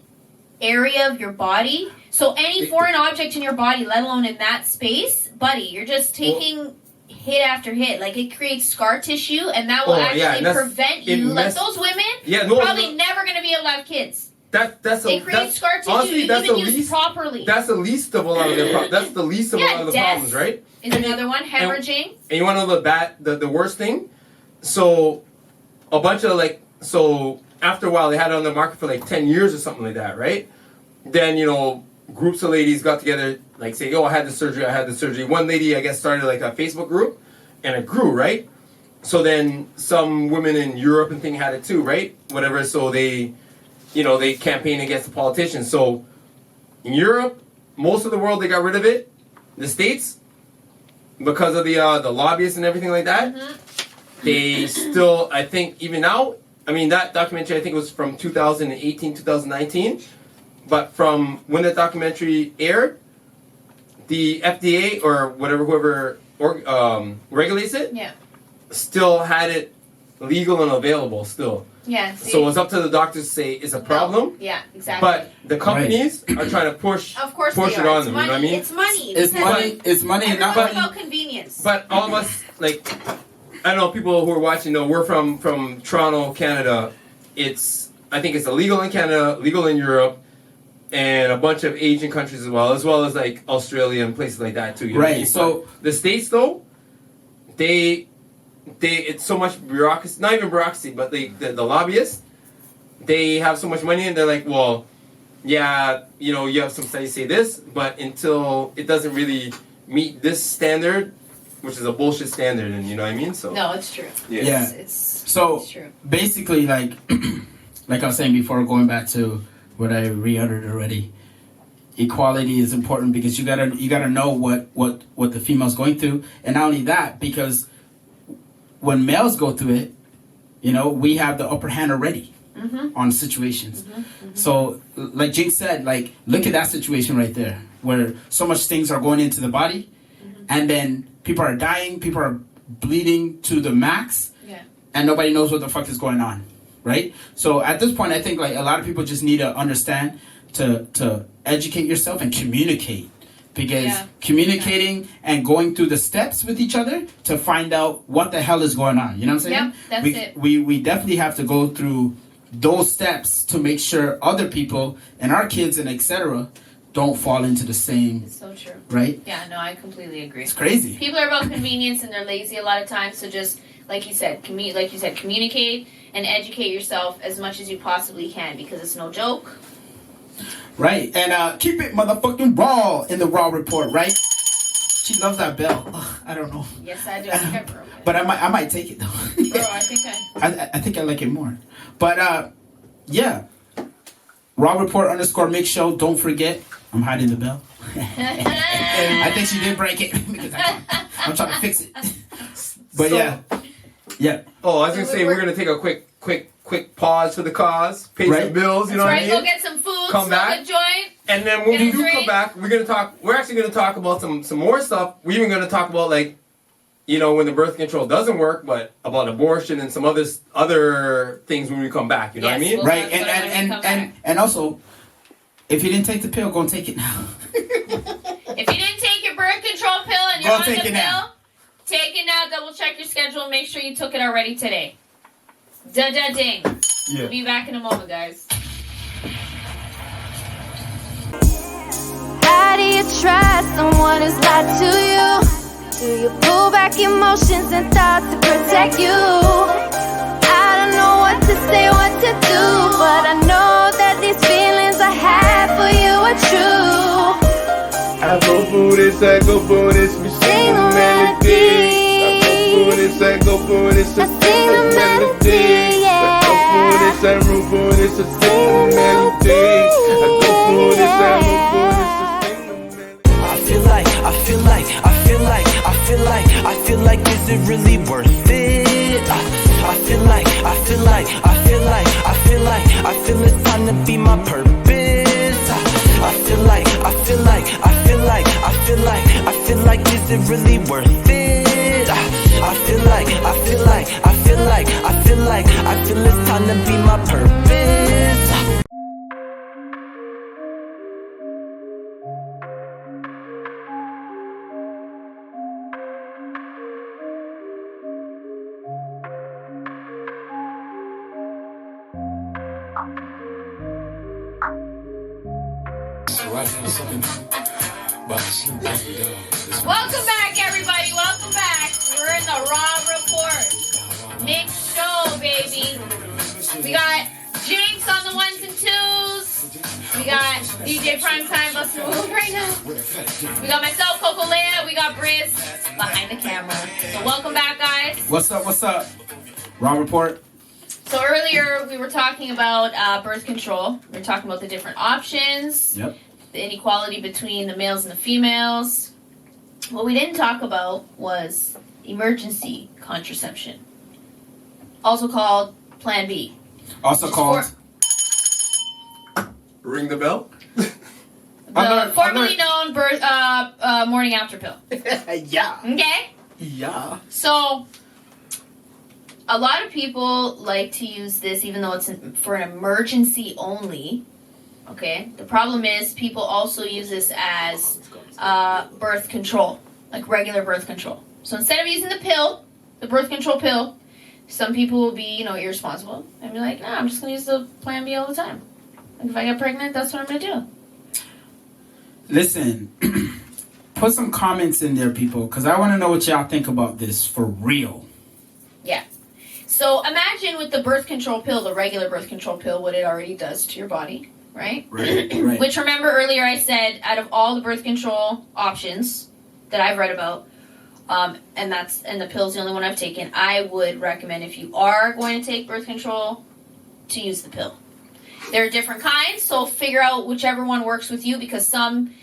area of your body. So any foreign object in your body, let alone in that space, buddy, you're just taking hit after hit. Like, it creates scar tissue, and that will actually prevent you. Like, those women probably never going to be able to have kids. They create scar tissue honestly, even used properly. That's the least of a lot of their that's the least of a lot of the death problems, right? is another one. Hemorrhaging. And you want to know the worst thing? So a bunch of after a while they had it on the market for like 10 years or something like that, right? then, you know, groups of ladies got together, like saying, I had the surgery. One lady, I guess, started like a Facebook group, and it grew, right? So then some women in Europe and thing had it too, right? Whatever, so they campaigned against the politicians. So in Europe, most of the world, they got rid of it. The States, because of the lobbyists and everything like that, they still, I think, even now, I mean, that documentary, I think, was from 2018, 2019. But from when the documentary aired, the FDA or whoever regulates it, still had it legal and available still. Yeah. So it's up to the doctors to say it's a problem. No. Yeah, exactly. But the companies are trying to push of course push they it are. on It's them. money. You know what I mean? It's money. It's money. It's money. Everyone's Not about convenience. But all of us, like, I don't know, people who are watching know we're from Toronto, Canada. I think it's illegal in Canada, legal in Europe, and a bunch of Asian countries as well as like Australia and places like that too. You know what I mean? So the States though, they it's so much bureaucracy, not even bureaucracy, but the lobbyists, they have so much money and they're like, well, yeah, you know, you have some studies say this, but until it doesn't really meet this standard, which is a bullshit standard, and you know what I mean? So no, it's true. Yeah. It's true. Basically, like like I was saying before, going back to what I reuttered already, equality is important because you gotta know what the female's going through, and not only that, because when males go through it, you know, we have the upper hand already on situations. So, like Jynx said, like, look at that situation right there, where so much things are going into the body, and then people are dying, people are bleeding to the max, and nobody knows what the fuck is going on, right? So at this point, I think like a lot of people just need to understand to educate yourself and communicate. Because communicating and going through the steps with each other to find out what the hell is going on. You know what I'm saying? Yep, that's it. We definitely have to go through those steps to make sure other people and our kids and etc. don't fall into the same. It's so true. Right? Yeah, no, I completely agree. It's crazy. People are about convenience and they're lazy a lot of times. So just like you said, communicate and educate yourself as much as you possibly can because it's no joke. Right, and keep it motherfucking raw in the Raw Report, right? She loves that bell. Ugh, I don't know. Yes, I do. I think I broke it. But I might take it though. Bro, I think I like it more. But yeah, Raw Report _ Mixshow. Don't forget, I'm hiding the bell. I think she did break it because I'm trying to fix it. But yeah. Oh, I was gonna say we're gonna take a quick pause for the cause, pay some bills, you know what I mean? Go get some food, come back, a joint, and then when we do come back, we're actually gonna talk about some more stuff. We're even gonna talk about, like, you know, when the birth control doesn't work, but about abortion and some other things when we come back, you know what I mean? Right, and also, if you didn't take the pill, go and take it now. If you didn't take your birth control pill and you're on the pill, take it now, double check your schedule and make sure you took it already today. Da-da-ding. Yeah. We'll be back in a moment, guys. How do you trust someone who's lied to you? Do you pull back emotions and thoughts to protect you? I don't know what to say, what to do, but I know that these feelings I have for you are true. I go for this, we sing a melody. I go for this, I sing a melody. I go for this, I root for this, I sing a melody. I go for this, I root for this, I sing a melody. I feel like, is it really worth it? I feel it's time to be my purpose. I feel like, is it really worth it? I feel it's time to be my purpose. Welcome back, everybody. Welcome back. We're in the Raw Report. Mixshow, baby. We got Jynx on the ones and twos. We got DJ Primetime busting a move right now. We got myself, Coco Leah. We got Briz behind the camera. So welcome back, guys. What's up? What's up? Raw report. So earlier we were talking about birth control. We were talking about the different options. Yep. The inequality between the males and the females. What we didn't talk about was emergency contraception, also called Plan B. Also called. Ring the bell. Formerly known birth, morning after pill. Yeah. Okay. Yeah. So, a lot of people like to use this, even though it's for an emergency only. Okay. The problem is people also use this as birth control, like regular birth control. So instead of using the pill, the birth control pill, some people will be, irresponsible and be like, nah, I'm just gonna use the Plan B all the time. Like if I get pregnant, that's what I'm gonna do. Listen, put some comments in there, people, because I want to know what y'all think about this for real. Yeah. So imagine with the birth control pill, the regular birth control pill, what it already does to your body, right? Right. Which, remember earlier I said, out of all the birth control options that I've read about, and the pill's the only one I've taken, I would recommend, if you are going to take birth control, to use the pill. There are different kinds, so figure out whichever one works with you, because some,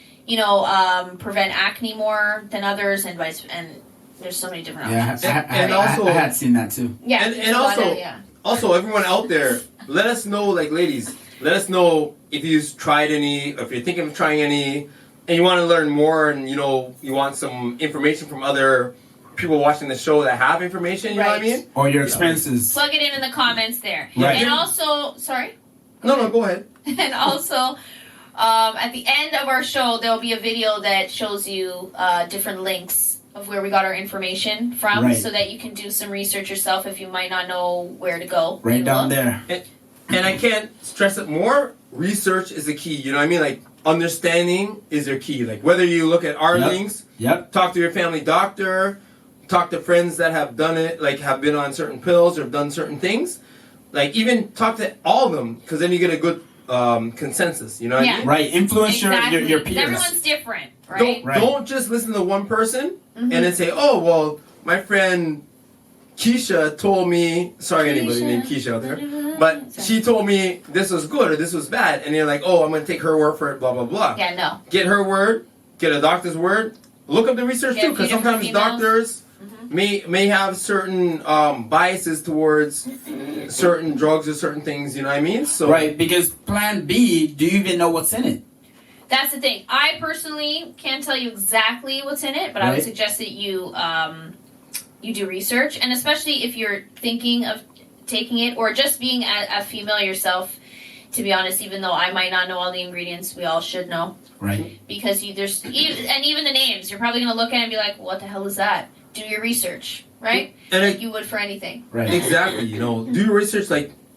prevent acne more than others, and there's so many different options. I had seen that too. Yeah, and also everyone out there, let us know, ladies, let us know if you've tried any, if you're thinking of trying any, and you want to learn more, and you want some information from other people watching the show that have information. You know what I mean? Or your expenses. Plug it in the comments there. Right. And also, sorry. No, go ahead. And also, at the end of our show, there'll be a video that shows you different links of where we got our information from, so that you can do some research yourself if you might not know where to go. Right down there. And I can't stress it more. Research is the key. You know what I mean? Like, understanding is your key. Like, whether you look at our links, talk to your family doctor, talk to friends that have done it, like have been on certain pills or have done certain things. Like, even talk to all of them, because then you get a good consensus. You know what I mean? Right. Influence your peers. Everyone's different, right? Don't just listen to one person and then say, oh, well, my friend Keisha told me, sorry anybody named Keisha out there, but she told me this was good or this was bad. And you're like, oh, I'm going to take her word for it, blah, blah, blah. Yeah, no. Get her word, get a doctor's word. Look up the research too, because sometimes doctors may have certain biases towards certain drugs or certain things, you know what I mean? So right, because Plan B, do you even know what's in it? That's the thing. I personally can't tell you exactly what's in it, but I would suggest that you do research, and especially if you're thinking of taking it or just being a female yourself. To be honest, even though I might not know all the ingredients, we all should know. Right. Because even the names, you're probably going to look at it and be like, what the hell is that? Do your research, right? Like you would for anything. Right. Exactly, do your research.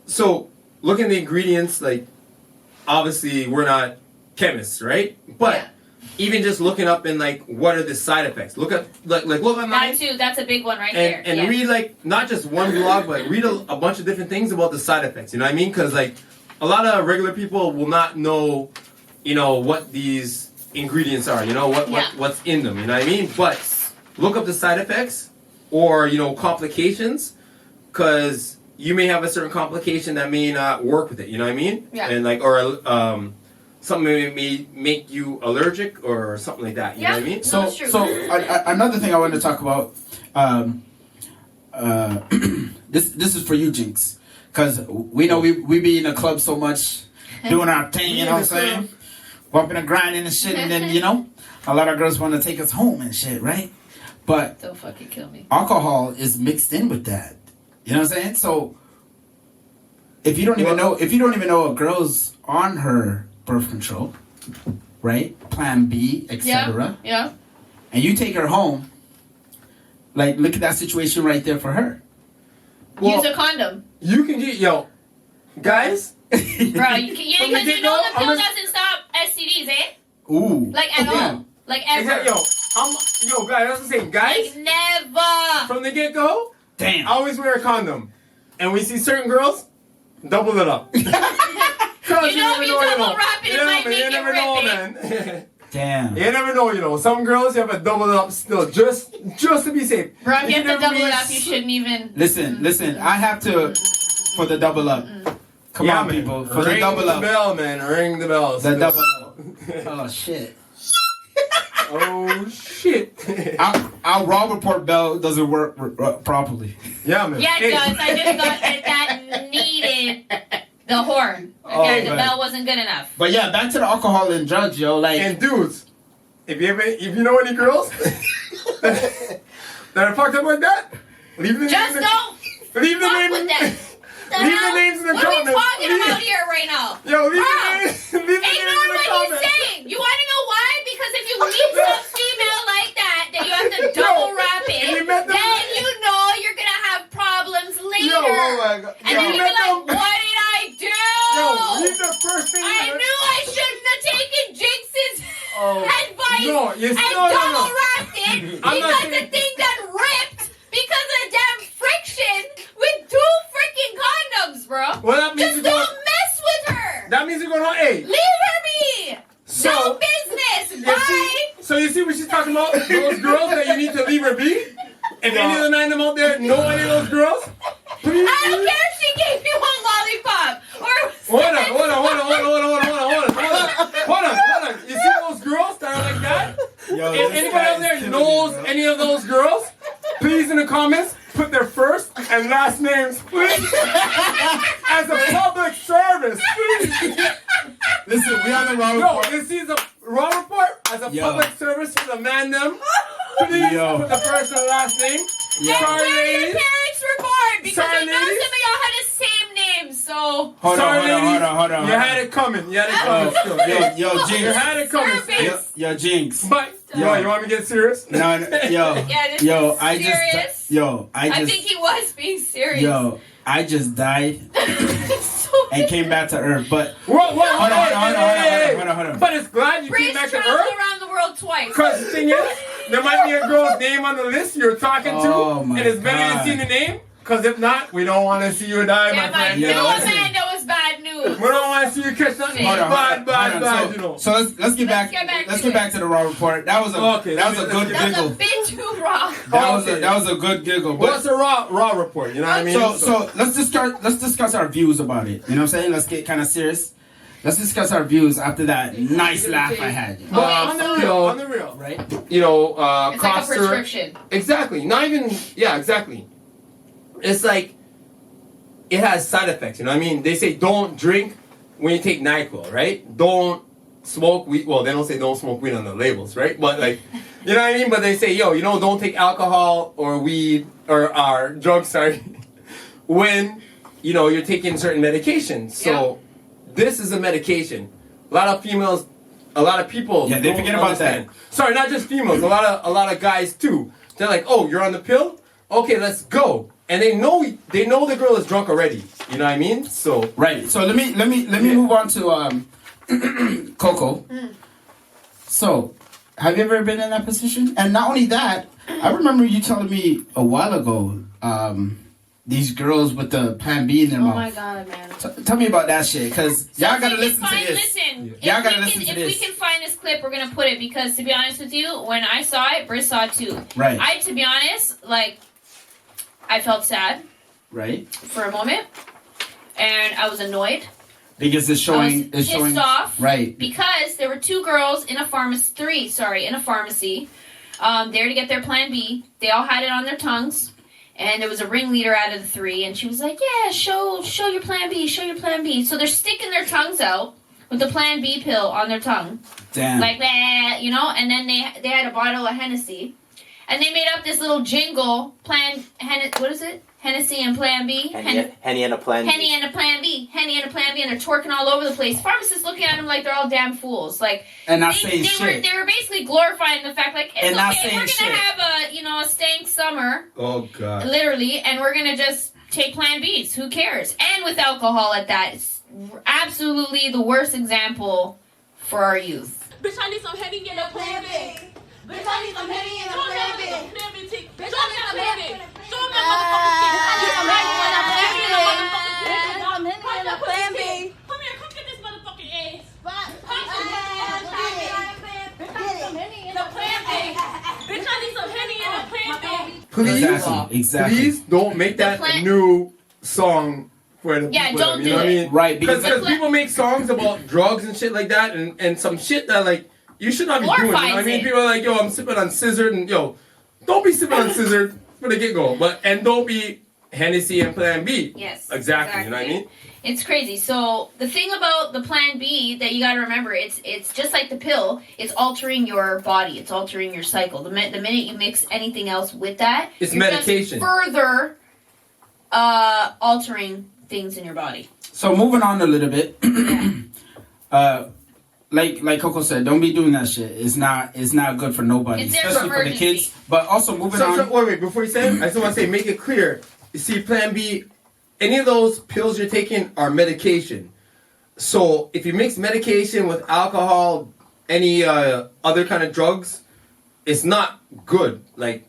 So look at the ingredients, obviously we're not chemists, right? But even just looking up and what are the side effects? Look at look online. That too, that's a big one right there. And read not just one blog, but read a bunch of different things about the side effects. You know what I mean? Because a lot of regular people will not know, what these ingredients are. What's in them. You know what I mean? But look up the side effects or complications, because you may have a certain complication that may not work with it. You know what I mean? Yeah. And or something may make you allergic or something like that. You know what I mean? So another thing I wanted to talk about. This is for you, Jynx. Because we know we be in the club so much, doing our thing, you know what I'm saying? Bumping and grinding and shit, and then, a lot of girls want to take us home and shit, right? But don't fucking kill me. Alcohol is mixed in with that. You know what I'm saying? So if you don't even know a girl's on her birth control, right? Plan B, etc. Yeah. And you take her home, look at that situation right there for her. Well, use a condom. You can get, guys. Bro, because the pill doesn't stop STDs, eh? Ooh. At all. Ever. Guys, I was saying, guys. Never. From the get-go, damn. I always wear a condom. And we see certain girls, double it up. You know me too. double wrap it, it might make you it never rip know, it. man. Damn. You never know, you know. Some girls, you have to double it up still, just to be safe. Bro, if you have to double be it up, you shouldn't even. Listen. I have to for the double up. Come on, man. people, for the Ring double the up. bell, man. Ring the bell. The still. double up. Oh shit. Oh shit. Our raw report bell doesn't work properly. Yeah, man. Yeah, Hey. it does. I just thought that needed the horn. Oh, Okay, the man. bell wasn't good enough. But yeah, back to the alcohol and drugs, yo. Like, And dudes, if you know any girls that are fucked up like that, leave the Just names. don't Leave the fuck names. with them. Leave the names in the What are we comments. talking about here right now? Yo, leave Bro, the names. Leave the names ignore in the what he's comments. saying. You want to know why? Because if you meet some female like that you have to double wrap if it, you met them- then you know you're going to have problems later. yo, oh my god. And Yo, then you you're met like, them- what did I do? Yo, leave the first thing. I knew I shouldn't have taken Jynx's Oh, advice no, you and no. double wrapped it I'm not because the saying- thing got ripped because of damn friction with 2 freaking condoms, bro. Well, that means Just you're don't going. mess with her. That means you're going on. Hey. Leave her be. So- No business. You Bye. see, so you see what she's talking about? Those girls that you need to leave her be? If any of the nine of them out there know any of those girls, please. I don't care if she gave you one lollipop or. Hold on. You see those girls that are like that? Yo, If this anybody guy out is there killing knows me, bro. any of those girls, please in the comments put their first and last names, please, as a public service, please. Listen, we on the wrong Yo, report. this is a raw report as a Yo. public service to the man them. Please Yo. put the first and last name. Yeah. And Sorry, where your ladies. parents report because Sorry, I know ladies. some of y'all had the same name, so. Hold Sorry, on. ladies. You had it coming. You had it coming still. Yo, You Jynx. had it coming still. Yo, Jynx. But, yo, you want me to get serious? No, yo. Yeah, this Yo, is I serious. just. Yo, I think he was being serious. Yo, I just died So and came back to Earth, but. Hold on. Hold on. But it's glad you Breeze came back to traveled Earth. around the world twice. Because the thing is, there might be a girl's name on the list you're talking to, Oh, my and it's better God. to see the name. Because if not, we don't want to see you die, Yeah, my friend. no, listen. man, that was bad news. We don't want to see you catch nothing. Hold Bad, Hold on. you know. So let's get back. Let's get back to the raw report. That was a Okay, that was a let's good get- That was a giggle. bit too raw. That was a good giggle. What's But a raw report? You know what I mean? so let's discuss our views about it. You know what I'm saying? Let's get kind of serious. Let's discuss our views after that nice laugh I had. on the real, Right? you know, It's like a costs are prescription. exactly. Not even, yeah, exactly. It's like it has side effects. You know what I mean? They say don't drink when you take NyQuil, right? Don't smoke weed. Well, they don't say don't smoke weed on the labels, right? But like, you know what I mean? But they say, yo, you know, don't take alcohol or weed or drugs, sorry, when you know you're taking certain medications. So this is a medication. A lot of females, a lot of people. Yeah, they don't forget about understand. Sorry, not just females. A lot of guys too. They're like, oh, you're on the pill? Okay, let's go. And they know the girl is drunk already. You know what I mean? So Right. So let me move on to Coco. So, have you ever been in that position? And not only that, I remember you telling me a while ago, these girls with the Plan B in their Oh mouth. my god, man. Tell me about that shit, cause y'all gotta listen to this. Listen, Y'all if gotta we listen can, to if this. we can find this clip, we're gonna put it because to be honest with you, when I saw it, Briz saw it too. Right. To be honest, like I felt sad Right. for a moment, and I was annoyed. Because it's I showing. was pissed off. Right. Because there were 2 girls in a pharmacy. In a pharmacy, there to get their Plan B. They all had it on their tongues. And there was a ringleader out of the 3, and she was like, yeah, show your Plan B, show your Plan B. So they're sticking their tongues out with the Plan B pill on their tongue. Damn. Like that, you know? And then they had a bottle of Hennessy. And they made up this little jingle, what is it? Hennessy and Plan B? Henny and a Plan B. Henny and a Plan B. Henny and a Plan B, and they're twerking all over the place. Pharmacists looking at them like they're all damn fools. Like, And not saying they shit. They were basically glorifying the fact, like, it's And not okay, saying we're shit. gonna have a stank summer, oh god. literally, and we're gonna just take Plan Bs. Who cares? And with alcohol at that, it's absolutely the worst example for our youth. Bitch, I need some Henny and a Plan B. Bitch, I need some Henny and a Plan B. Bitch, I need some Henny. Show me that motherfucking shit. Come here, come get this motherfucking ass. please, Exactly. please don't make that plan- new song for the Yeah, people. don't you know do what I it. mean? Right, because Because people make songs about drugs and shit like that, and some shit that like you should not be doing. You know what I Glorifies mean? it. People are like, yo, I'm sipping on scissor, and yo, don't be sipping on scissor for the get go, and don't be Hennessy and Plan B. Yes. Exactly. You know what I mean? It's crazy. So the thing about the Plan B that you got to remember, it's just like the pill. It's altering your body. It's altering your cycle. The minute you mix anything else with that, It's you're medication. just further altering things in your body. So moving on a little bit, like Coco said, don't be doing that shit. It's not good for nobody, It's there for especially for the emergency. kids. But also moving on. Wait, before you say it, I just want to say, make it clear. You see, Plan B, any of those pills you're taking are medication. So if you mix medication with alcohol, any other kind of drugs, it's not good. Like,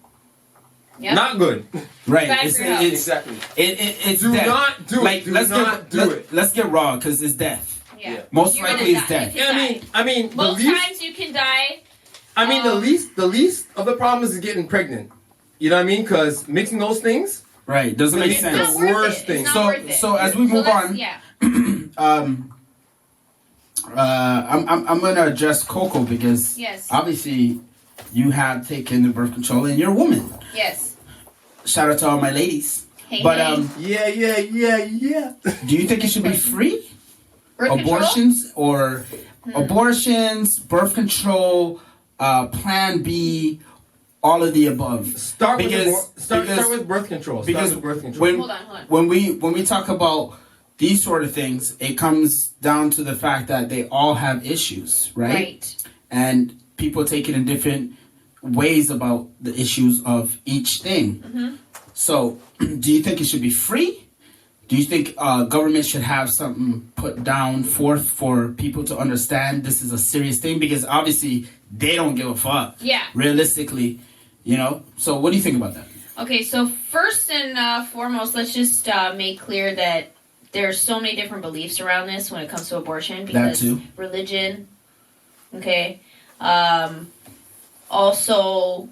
Yep. not good. Right. Bad It's for your health. Exactly. it's Do death. not do it. Like Do let's not get do it. let's get raw because it's death. Yeah. Most You're gonna likely it's die. death. You can Yeah, die. I mean, the Most least. times you can die. The least of the problems is getting pregnant. You know what I mean? Because mixing those things. Right. Doesn't make It's sense. Not worth worst it. thing. It's not So- worth it. so as we move let's- on- yeah. I'm gonna address Coco because Yes. obviously you have taken the birth control and you're a woman. Yes. Shout out to all my ladies. Hey, But Yeah. do you think it should be free? Birth control? Abortions or abortions, birth control, Plan B, all of the above. Start with Because- start because- with birth control. Because Start with birth control. when Hold on. when we talk about these sort of things, it comes down to the fact that they all have issues, right? And people take it in different ways about the issues of each thing. So, do you think it should be free? Do you think government should have something put down forth for people to understand this is a serious thing? Because obviously they don't give a fuck. Yeah. Realistically, you know. So, what do you think about that? Okay, so first and foremost, let's just make clear that there's so many different beliefs around this when it comes to abortion. Because too. religion, okay. Also,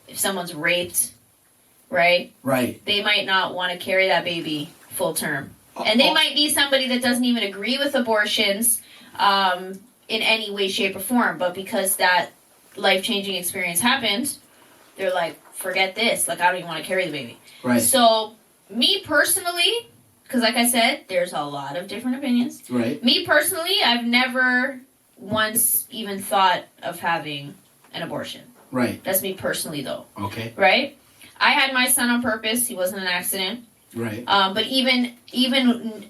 if someone's raped, right? Right. They might not want to carry that baby full term. And they might be somebody that doesn't even agree with abortions in any way, shape, or form. But because that life-changing experience happened, they're like, forget this. Like, I don't even want to carry the baby. Right. So, me personally, because like I said, there's a lot of different opinions. Right. Me personally, I've never once even thought of having an abortion. Right. That's me personally, though. Okay. Right? I had my son on purpose. He wasn't an accident. Right. But even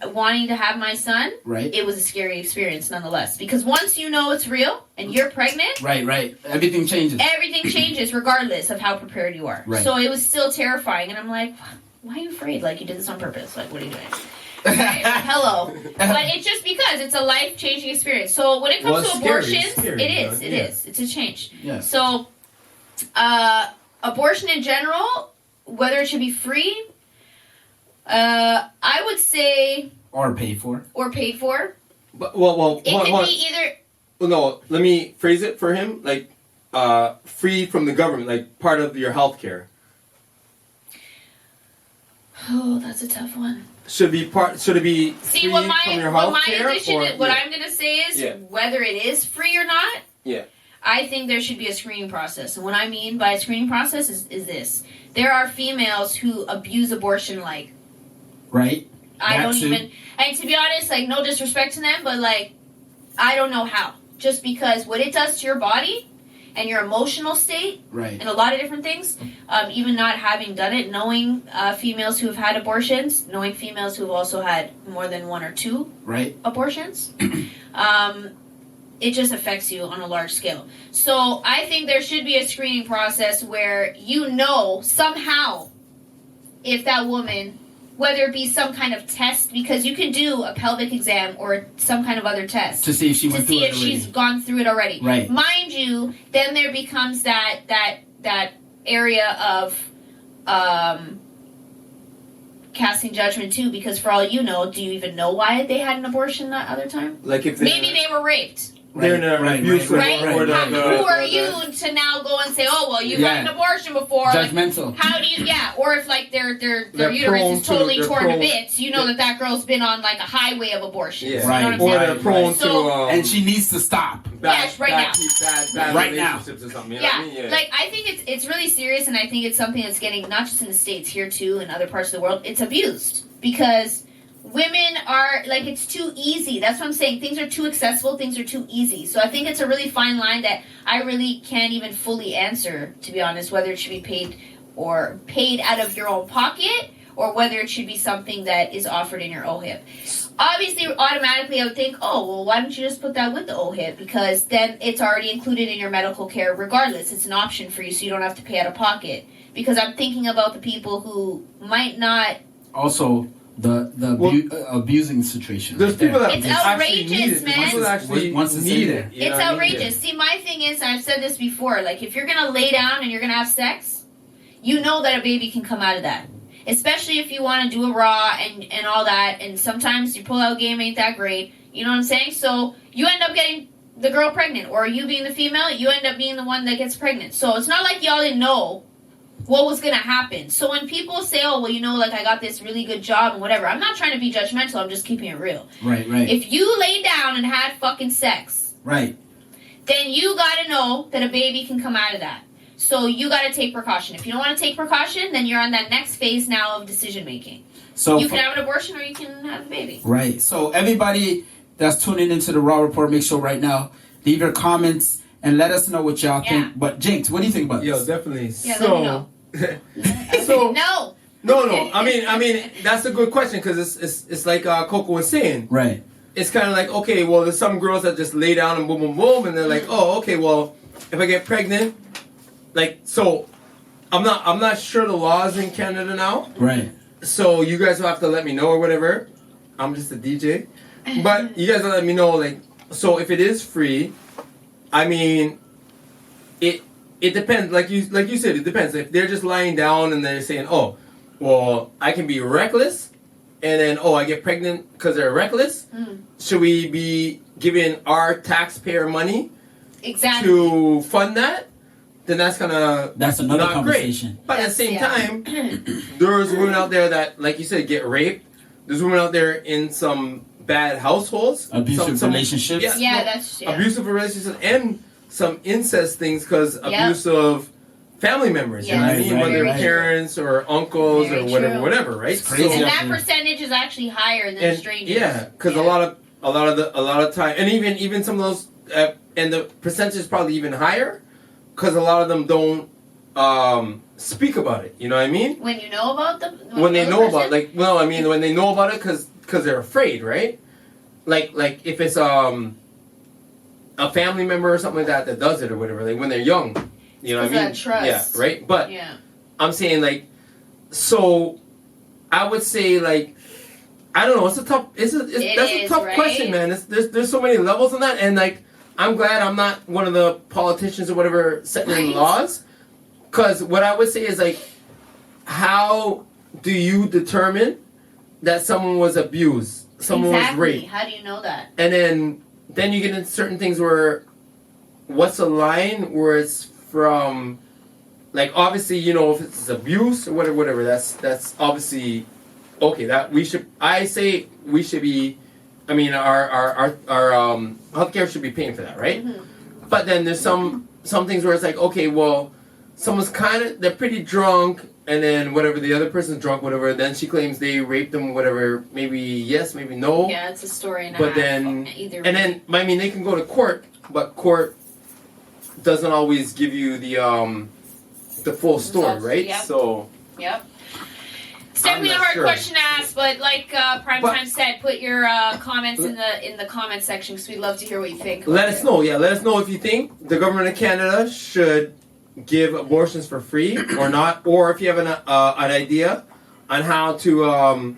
wanting to have my son, Right. it was a scary experience nonetheless. Because once you know it's real and you're pregnant, Right. Everything changes. everything changes regardless of how prepared you are. Right. So it was still terrifying. And I'm like, why are you afraid? Like, you did this on purpose. Like, what are you doing? Hello. But it's just because it's a life-changing experience. So when it comes Well, to it's scary. abortions, It's scary, it is. yeah. It is. It's a change. Yeah. So, abortion in general, whether it should be free, I would say, Or paid for. or paid for. But, well, It hold could on. be either. Well, no, let me phrase it for him. Like, free from the government, like part of your health care. Oh, that's a tough one. Should it be See, free what from your my health care? addition, what I'm gonna say is Yeah. whether it is free or not. Yeah. I think there should be a screening process. And what I mean by a screening process is this. There are females who abuse abortion like, Right. I That don't too. even, and to be honest, like, no disrespect to them, but like, I don't know how. Just because what it does to your body and your emotional state Right. and a lot of different things, even not having done it, knowing females who have had abortions, knowing females who have also had more than one or two Right. abortions, it just affects you on a large scale. So I think there should be a screening process where you know somehow if that woman, whether it be some kind of test, because you can do a pelvic exam or some kind of other test To see if she to went see through if it she's already. gone through it already. Right. Mind you, then there becomes that area of casting judgment too, because for all you know, do you even know why they had an abortion that other time? Like if Maybe they were raped. they're in an abuse Right? or Who are you to now go and say, oh, well, you've had an abortion before. Judgmental. Like, how do you, or if like their They're uterus is totally torn to prone- bits, you know that girl's been on like a highway of abortion. Yeah. You know what I'm Or saying? they're prone So- to and she needs to stop. Yes, right now. bad Right now. relationships or something. You know what I mean? Yeah, like I think it's really serious, and I think it's something that's getting not just in the States, here too, in other parts of the world. It's abused because women are like, it's too easy. That's what I'm saying. Things are too accessible. Things are too easy. So I think it's a really fine line that I really can't even fully answer, to be honest, whether it should be paid out of your own pocket or whether it should be something that is offered in your OHIP. Obviously, automatically, I would think, oh, well, why don't you just put that with the OHIP? Because then it's already included in your medical care regardless. It's an option for you, so you don't have to pay out of pocket. Because I'm thinking about the people who might not... Also, the abusing situation. There's people that It's actually need outrageous, it. man. People actually Once it's need in it. there. You know It's what I mean? outrageous. See, my thing is, and I've said this before, like, if you're going to lay down and you're going to have sex, you know that a baby can come out of that. Especially if you want to do a raw and all that, and sometimes your pull-out game ain't that great. You know what I'm saying? So you end up getting the girl pregnant, or you being the female, you end up being the one that gets pregnant. So it's not like y'all didn't know what was going to happen. So when people say, oh, well, you know, like, I got this really good job and whatever, I'm not trying to be judgmental, I'm just keeping it real. Right. If you lay down and had fucking sex, Right. then you got to know that a baby can come out of that. So you got to take precaution. If you don't want to take precaution, then you're on that next phase now of decision making. So you can have an abortion or you can have a baby. Right. So everybody that's tuning into the Raw Report Mixshow right now, leave your comments and let us know what y'all think. But Jynx, what do you think about Yo, this? definitely. Yeah, let me know. So No. I mean that's a good question because it's like Coco was saying. Right. It's kind of like, okay, well, there's some girls that just lay down and boom, boom, boom, and they're like, oh, okay, well, if I get pregnant, like, so I'm not sure the laws in Canada now. Right. So you guys will have to let me know or whatever. I'm just a DJ, but you guys will let me know, like, so if it is free, I mean, it depends. Like you said, it depends. If they're just lying down and they're saying, oh, well, I can be reckless, and then, oh, I get pregnant because they're reckless. Should we be giving our taxpayer money to fund that? Then that's another not conversation. Great. But at the same time, there's women out there that, like you said, get raped. There's women out there in some bad households, abusive relationships. Abusive relationships and some incest things because abuse of family members. You know what I mean? Whether parents or uncles or whatever, right? And that percentage is actually higher than strangers. Yeah, because a lot of time, and even some of those, and the percentage is probably even higher. Because a lot of them don't speak about it, you know what I mean? When you know about them? When they know about it, when they know about it because they're afraid, right? Like if it's a family member or something like that does it or whatever, like when they're young, you know what I mean? That trust. Yeah, right? But I'm saying, like, so I would say, like, I don't know, that's a tough question, man. There's so many levels in that, and like, I'm glad I'm not one of the politicians or whatever setting laws. Because what I would say is, like, how do you determine that someone was abused? Someone was raped? How do you know that? And then you get into certain things where, what's a line where it's from, like, obviously, you know, if it's abuse or whatever, that's obviously, okay, I say we should be, I mean, our healthcare should be paying for that, right? Mm-hmm. But then there's some things where it's like, okay, well, someone's they're pretty drunk, and then whatever, the other person's drunk, whatever, then she claims they raped them, whatever, maybe yes, maybe no. Yeah, it's a story and a but half. then, I mean, they can go to court, but court doesn't always give you the full story, right? Yep. So. Yep. It's definitely a hard question to ask, but like Primetime said, put your comments in the comment section because we'd love to hear what you think. Let us know. Yeah, let us know if you think the government of Canada should give abortions for free or not, or if you have an idea on how to,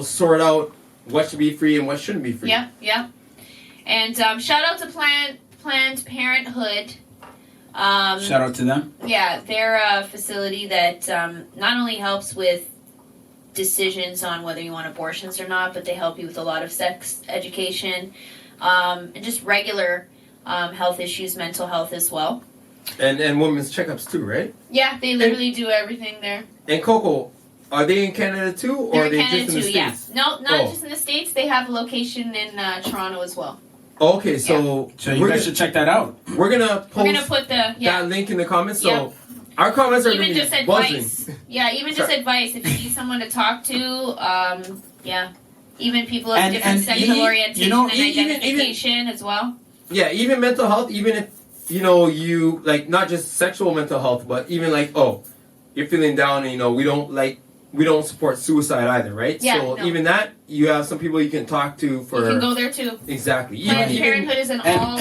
sort out what should be free and what shouldn't be free. Yeah. And shout out to Planned Parenthood. Shout out to them. Yeah, they're a facility that not only helps with decisions on whether you want abortions or not, but they help you with a lot of sex education. and just regular health issues, mental health as well. And women's checkups too, right? Yeah, they literally do everything there. And Coco, are they in Canada too, or They're are in they Canada just in the too, yeah. States? No, not just in the States. They have a location in Toronto as well. Okay, so you guys should check that out. We're gonna post put that link in the comments. So Yep. our comments are even gonna just be advice. buzzing. Yeah, even just advice. If you need someone to talk to, even people of different sexual orientation and identification as well. Yeah, even mental health, even if you like not just sexual mental health, but even like you're feeling down and we don't support suicide either, right? Yeah, so no. even that, you have some people you can talk to for. You can go there too. Exactly. Planned Parenthood is an all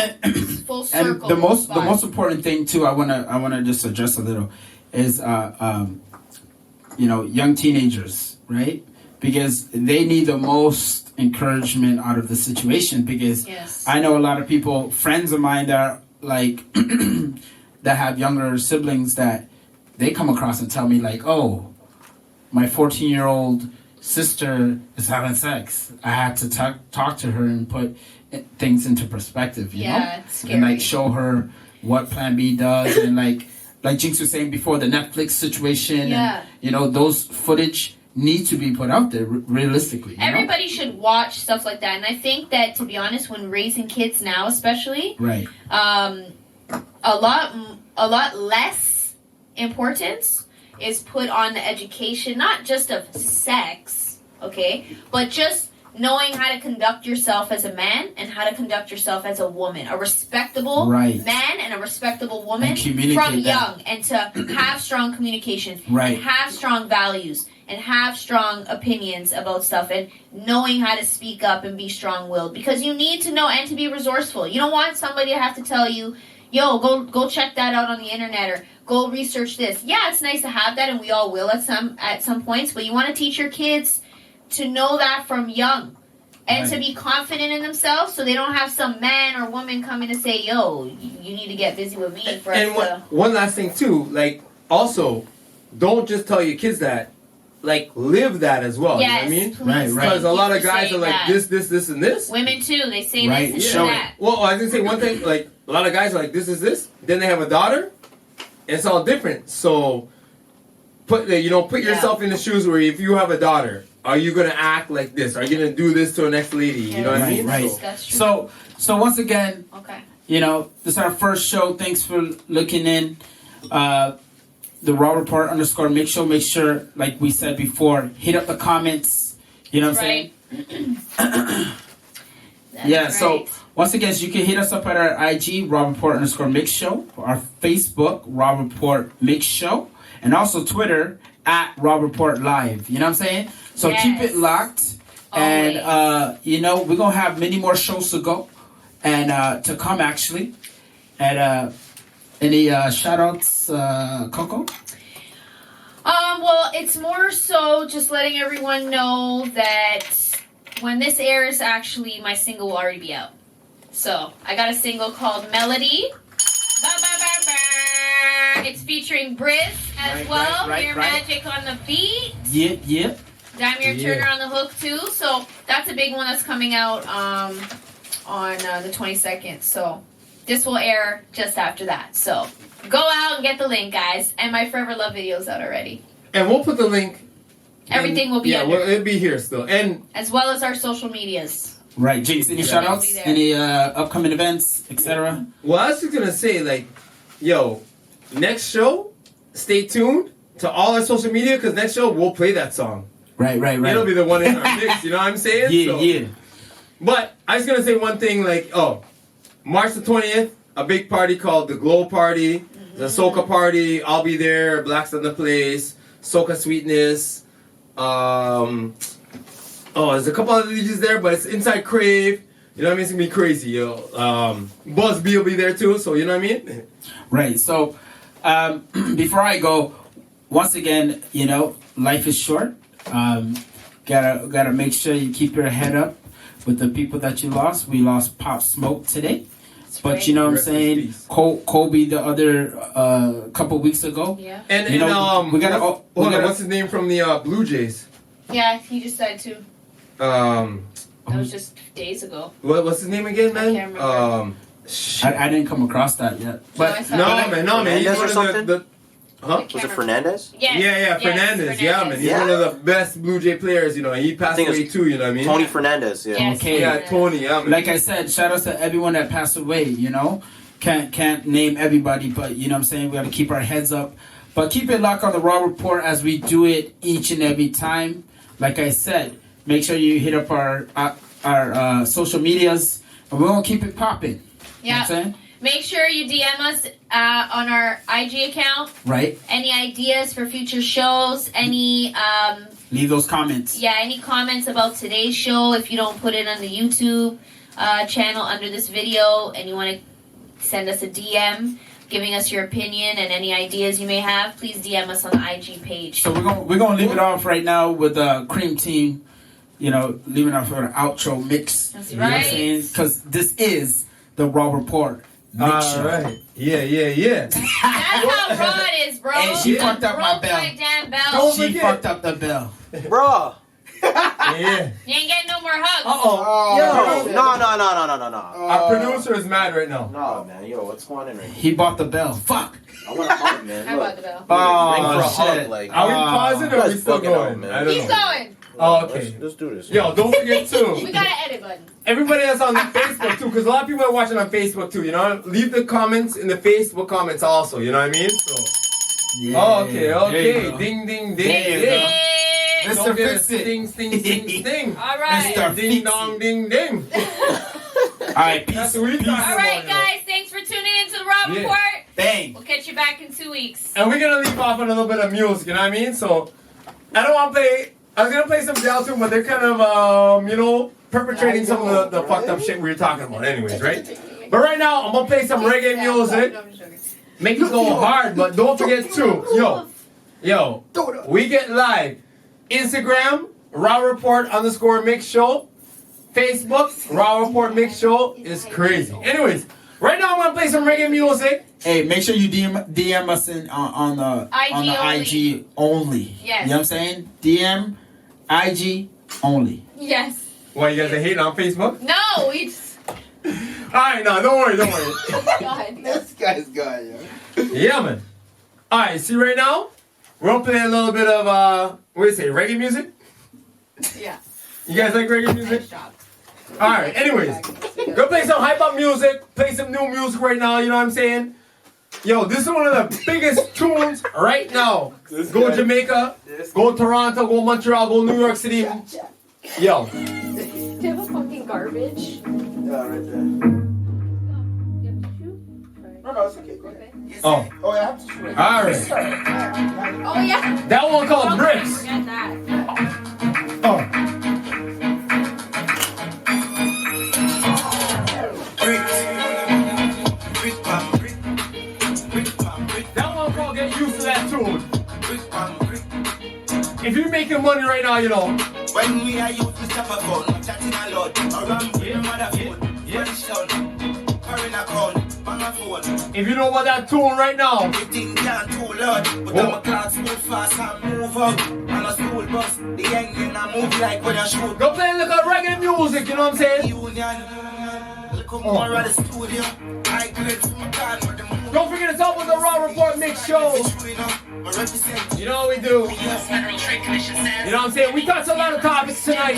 full circle. And the most spot. important thing too, I wanna just address a little, is young teenagers, right? Because they need the most encouragement out of the situation. Because I know a lot of people, friends of mine that are like that have younger siblings that they come across and tell me like, oh, my 14-year-old sister is having sex. I had to talk to her and put things into perspective, you know? It's scary. And like show her what Plan B does and like Jynx was saying before, the Netflix situation and those footage need to be put out there realistically. Everybody should watch stuff like that, and I think that, to be honest, when raising kids now, especially, right, a lot less importance is put on the education, not just of sex, okay, but just knowing how to conduct yourself as a man and how to conduct yourself as a woman, a respectable man and a respectable woman from young, and to have strong communication, and have strong values, and have strong opinions about stuff, and knowing how to speak up and be strong-willed, because you need to know and to be resourceful. You don't want somebody to have to tell you, yo, go check that out on the internet, or go research this. Yeah, it's nice to have that, and we all will at some points, but you want to teach your kids to know that from young, and to be confident in themselves, so they don't have some man or woman coming to say, yo, you need to get busy with me for us to... One last thing too, like, also, don't just tell your kids that, like, live that as well. Yes, you know what I mean? Right. Because a lot of guys are like, this, and this. Women too, they say this and that. Well, I was gonna say one thing, like, a lot of guys are like, this, then they have a daughter, and it's all different. So, put yourself in the shoes where if you have a daughter, are you gonna act like this? Are you gonna do this to a next lady? You know what I mean? Right. So once again, this is our first show. Thanks for looking in. The Raw Report _ Mixshow. Make sure, like we said before, hit up the comments. You know what I'm saying? So once again, you can hit us up at our IG, Raw Report _ Mixshow, our Facebook, Raw Report Mixshow, and also Twitter at Raw Report Live. You know what I'm saying? So keep it locked. Always. And we're gonna have many more shows to go and to come actually. And any shout outs, Coco? Well, it's more so just letting everyone know that when this airs, actually, my single will already be out. So, I got a single called Melody. It's featuring Brizzy as well. Your Magic on the beat. Yep. Damir Turner on the hook, too. So, that's a big one that's coming out on the 22nd. So, this will air just after that. So, go out and get the link, guys. And my Forever Love video is out already. And we'll put the link. Everything will be under. It'll be here still. And as well as our social medias. Right. Jynx, any shout outs? Any upcoming events, etc.? Well, I was just going to say, like, next show, stay tuned to all our social media, because next show, we'll play that song. Right. It'll be the one in our mix, you know what I'm saying? Yeah. But I was going to say one thing, like, March the 20th, a big party called the Glow Party, the Soca Party. I'll be there. Black's on the Place, Soca Sweetness. There's a couple other DJs there, but it's inside Crave. You know what I mean? It's gonna be crazy, yo. Buzz B will be there too, so you know what I mean? Right. So before I go, once again, life is short. Gotta make sure you keep your head up with the people that you lost. We lost Pop Smoke today. But you know what I'm saying? Kobe the other couple weeks ago. Yeah. And we gotta what's his name from the Blue Jays? Yeah, he just died too. That was just days ago. What's his name again, man? I can't remember. I didn't come across that yet. But no, man. He's one of the huh? Was it Fernandez? Yes. Yeah, Fernandez. Yeah, man. He's one of the best Blue Jay players, you know. He passed away too, you know what I mean? Tony Fernandez, yeah. Yes. Okay. Yeah, Tony, yeah, man. like I said, shout out to everyone that passed away, you know. Can't name everybody, but you know what I'm saying? We gotta keep our heads up. But keep it locked on the Raw Report as we do it each and every time. Like I said, make sure you hit up our social medias and we're gonna keep it popping. You know what I'm saying? Make sure you DM us on our IG account. Right. Any ideas for future shows? Any leave those comments. Yeah, any comments about today's show? If you don't put it on the YouTube channel under this video, and you want to send us a DM, giving us your opinion and any ideas you may have, please DM us on the IG page. So we're gonna leave it off right now with the Cream Team. You know, leaving off for an outro mix. That's you know what I'm right. saying? Because this is the Raw Report. Mixshow. Right. Yeah. That's how raw it is, bro. And she fucked up my Broke bell. my damn bell. She fucked up the bell. Bruh. Yeah. You ain't getting no more hugs. Yo. No. Our producer is mad right now. No, man. Yo, what's going on right now? He bought the bell. Fuck. I want a hug, man. I bought the bell. Ring for a Oh, hug, shit. like. Are we pausing or are we Let's still fuck it out, going? man. I don't He's know. going. Oh, okay. Let's do this. Yo, don't forget too. We got an edit button. Everybody that's on Facebook too, because a lot of people are watching on Facebook too, you know? Leave the comments in the Facebook comments also, you know what I mean? So. Yeah. Oh, okay. There you go. Ding, ding, There ding, you ding. go. Don't Mr. get Fix a It. Sting. All right. Mr. Ding, Fix dong, It. ding, ding. All right, That's peace. what we talking All about, right, you know? guys. Thanks for tuning into the Raw Yeah. Report. Bang. We'll catch you back in 2 weeks. And we're gonna leave off on a little bit of music, you know what I mean? So, I don't want to play. I was gonna play some Dell too, but they're kind of, you know, perpetrating some of the fucked up shit we were talking about, anyways, right? But right now, I'm gonna play some reggae music, make it go hard, but don't forget too, yo, we get live, Instagram, Raw Report _ Mix Show, Facebook, Raw Report Mix Show is crazy. Anyways, right now I'm gonna play some reggae music. Hey, make sure you DM us on the IG only. Yes. You know what I'm saying? DM IG only. Yes. Why, you guys are hating on Facebook? No, we just. Alright, no, don't worry. God. This guy's guy, yo. Yeah, man. Alright, see right now? We're gonna play a little bit of, what do you say, reggae music? Yeah. You guys like reggae music? Nice job. Alright, anyways. Go play some hype up music, play some new music right now, you know what I'm saying? Yo, this is one of the biggest tunes right now. Go Jamaica, go Toronto, go Montreal, go New York City. Yo. Do you have a fucking garbage? Yeah, right there. No, it's okay. Go ahead. Oh. Oh, yeah, I have to shoot it. Alright. Oh, yeah. That one called Bricks. Forget that. Oh. That one called Get Used to That Tune. If you're making money right now, you know. When we are youth, we stop a gun, chatting a lot, around with your mother phone, French town, current account, bang a phone. If you know about that tune right now. Everything can't too loud, but I'm a class move fast and move out. On a school bus, the young men I move like when I shoot. Go play a little reggae music, you know what I'm saying? Union, look more at the studio. I grade from a car, but the Don't forget it's up with the Raw Report Mix Show. You know what we do. You know what I'm saying? We touched a lot of topics tonight.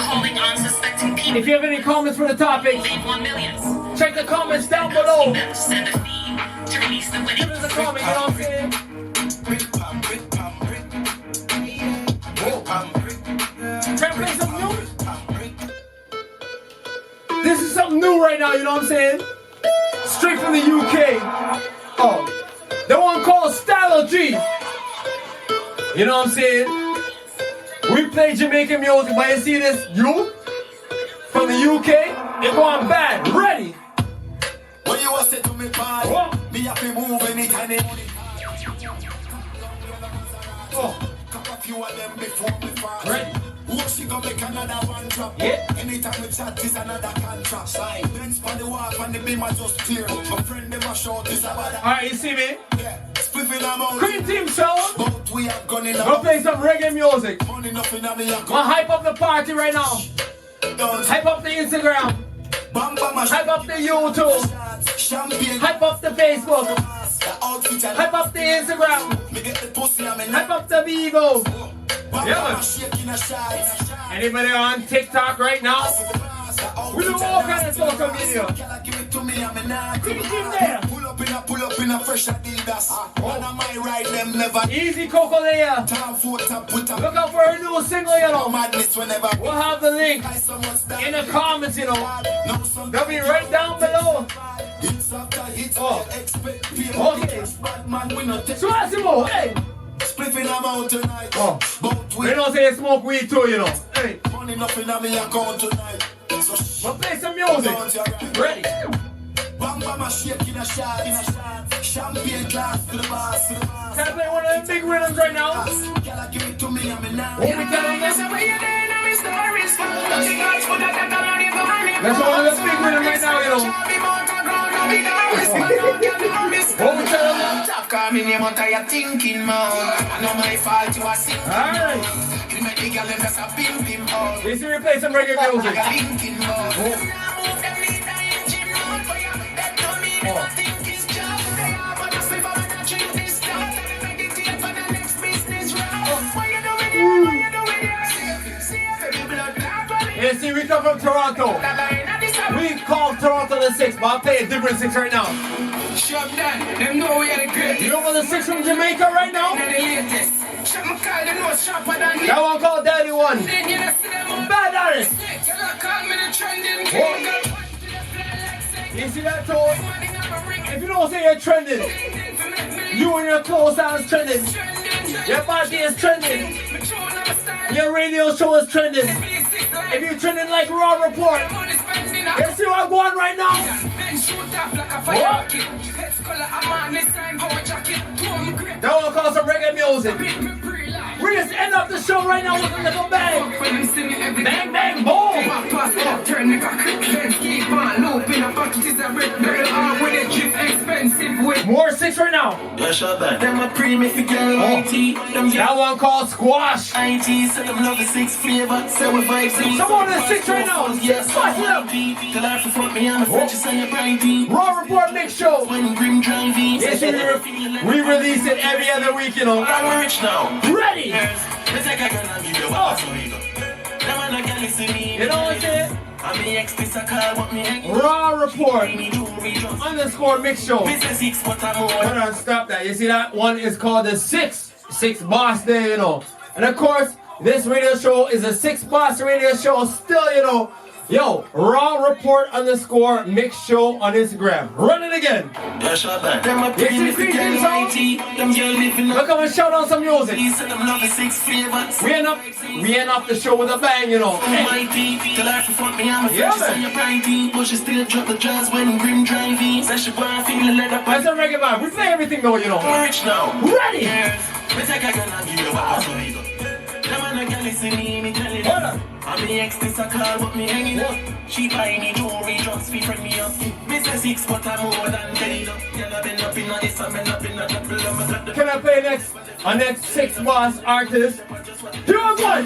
If you have any comments for the topic, check the comments down below. Give us a comment, you know what I'm saying? Try to play something new? This is something new right now, you know what I'm saying? Straight from the UK. Oh, that one called Style G. You know what I'm saying? We play Jamaican music, but you see this youth from the UK? It going bad. Ready? When you say to me, boy, me have to move anytime. Oh. Couple few of them before me fall. Ready? Who she gonna make another one drop? Yeah. Anytime we chat is another contract. Slide. Bench on the wall and the beam I just clear. My friend them a short is about that. Alright, you see me? Yeah. Spliffing them out. Cream Team Show. But we have gone in Go play some reggae music. money nothing on the Wanna hype up the party right now. Hype up the Instagram. Hype up the YouTube. Hype up the Facebook. Hype up the Instagram. Hype up the Vigo. Yeah, man. Anybody on TikTok right now? We do all kinds of social media. Pull up in a fresh Adidas. One of my ride them never. Easy Coco Leah. Look out for her new single, you know. We'll have the link in the comments, you know. They'll be right down below. Oh. Okay. Suasimo, hey. Oh. We don't say smoke weed too, you know. Hey. We'll play some music. Ready? Can I play one of them big rhythms right now? What we telling them? That's one of the big rhythms right now, you know. What we telling them? Alright. You see me play some reggae music. You see, we come from Toronto. We call Toronto the 6, but I'll play a different 6 right now. You know what the 6 from Jamaica right now? That one called Daddy One. Bad artist. You see that toy? If you don't say you're trending, you and your clothes are trending. Your body is trending. Your radio show is trending. If you're trending like Raw Report, you see what I'm going right now? What? That one calls some reggae music. We just end up the show right now with a little bang. Bang, bang, boom. More 6 right now. That one called Squash. Someone is 6 right now. Squash it up. Raw Report Mixshow. Yes, we release it every other week, you know. Ready? Oh. You know what I'm saying? Raw Report _ Mixshow. Hold on, stop that. You see that one is called the 6 Boss Day, you know. And of course, this radio show is a 6 Boss radio show still, you know. Yo, Raw Report _ Mixshow on Instagram. Run it again. Look, I'm gonna shout out some music. We end up the show with a bang, you know. Hey. Yeah, man. That's a reggae vibe. We play everything though, you know. Ready? Hold on. I'm the ex, this a call, but me hanging up. She buy me jewelry, drugs, me friend me up. Me say 6, but I'm more than paid up. Can I play next? Our next 6 Boss artist. E01.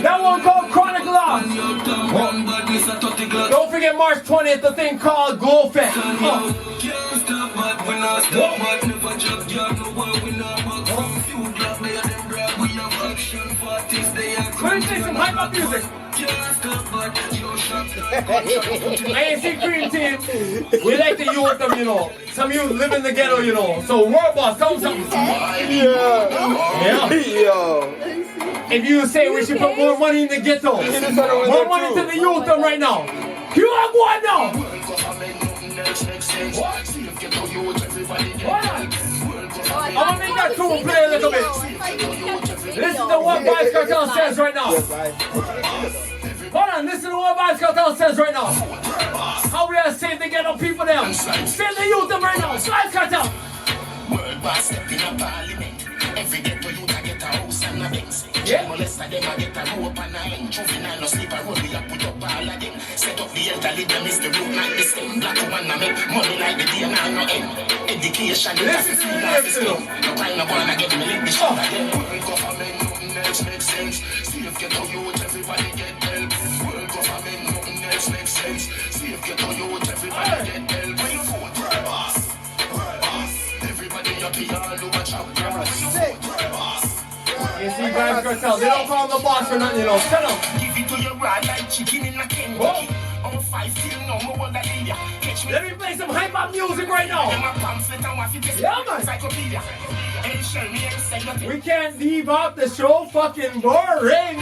That one called Chronic Law. Don't forget March 20th, the thing called Glow Fest. Let's play some hype up music. ANC Cream Team, we like the youth them, you know. Some of you live in the ghetto, you know. So World Boss, tell them something. Yeah. If you say we should put more money in the ghetto, more money to the youth them right now. You are one now. I'm gonna make that cool play a little bit. Listen to what Vibes Cartel says right now. Hold on, listen to what Vibes Cartel says right now. How we are saving the ghetto people them. Save the youth them right now. Vibes Cartel. World Boss step in a parliament. Every ghetto youth I get a house and a Benz. Yeah. Molester them I get a rope and a end. Juvenile no sleep a roll we a put up all of them. Set up the elderly them is the root like the stem. Black woman a make money like the day now no end. Education is the free life is no kind of one I get me lick the shot again. World government nothing else. makes sense. See if you know you with everybody get help. World government, nothing else makes sense. See if you know you with everybody get help. When you vote, world boss. Everybody up here, all over chop. When you vote, world boss. You see, guys, cartel, they don't call him the boss for nothing, you know. Tell him. Give it to your raw like chicken in a Kentucky. I'm 5 till no more than Leah. Catch me. Let me play some hype-hop music right now. Yeah, man. We can't leave out the show fucking boring.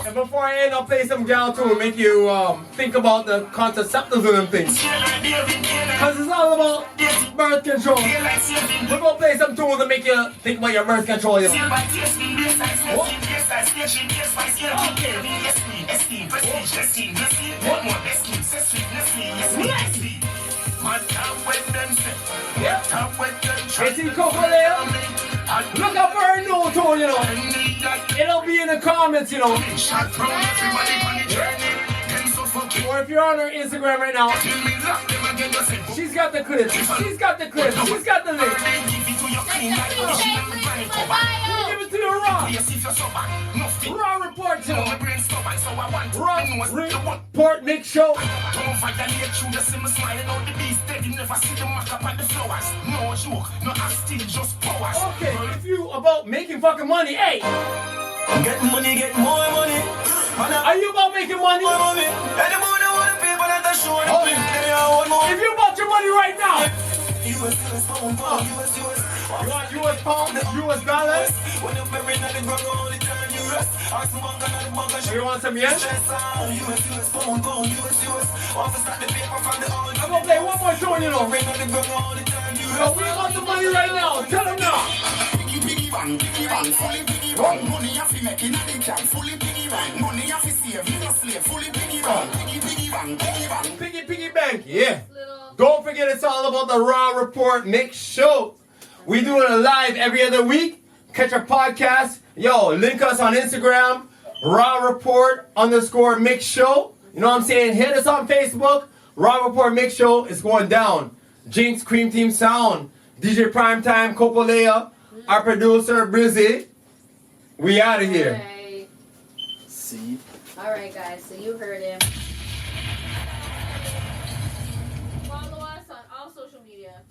And before I end, I'll play some gal too, make you think about the contraceptives and them things. Cause it's all about birth control. We're gonna play some tools to make you think about your birth control. You know. You see Coco Leah? Look up for her new tune, you know. It'll be in the comments, you know. Or if you're on her Instagram right now, she's got the clip. She's got the clip. She's got the link. We'll give it to you raw. Raw report, you know. Raw report Mixshow. Okay, if you about making fucking money, hey. Get money, get more money. Are you about making money? If you bought your money right now. You want US pounds, US dollars? You want some yen? I'm gonna play one more tune, you know. Yo, we want the money right now. Tell them now. Money you fi make inna the can, fully piggy bank. Money you fi save, you no slave, fully piggy bank. Piggy bank, piggy bank. Piggy bank, yeah. Don't forget, it's all about the Raw Report Mixshow. We do it live every other week. Catch our podcast. Yo, link us on Instagram, Raw Report _Mixshow. You know what I'm saying? Hit us on Facebook. Raw Report Mixshow is going down. Jynx, Cream Team Sound, DJ Primetime Coco Leah, our producer Brizzy. We out of here. Alright. See? Alright, guys, so you heard him. Follow us on all social media.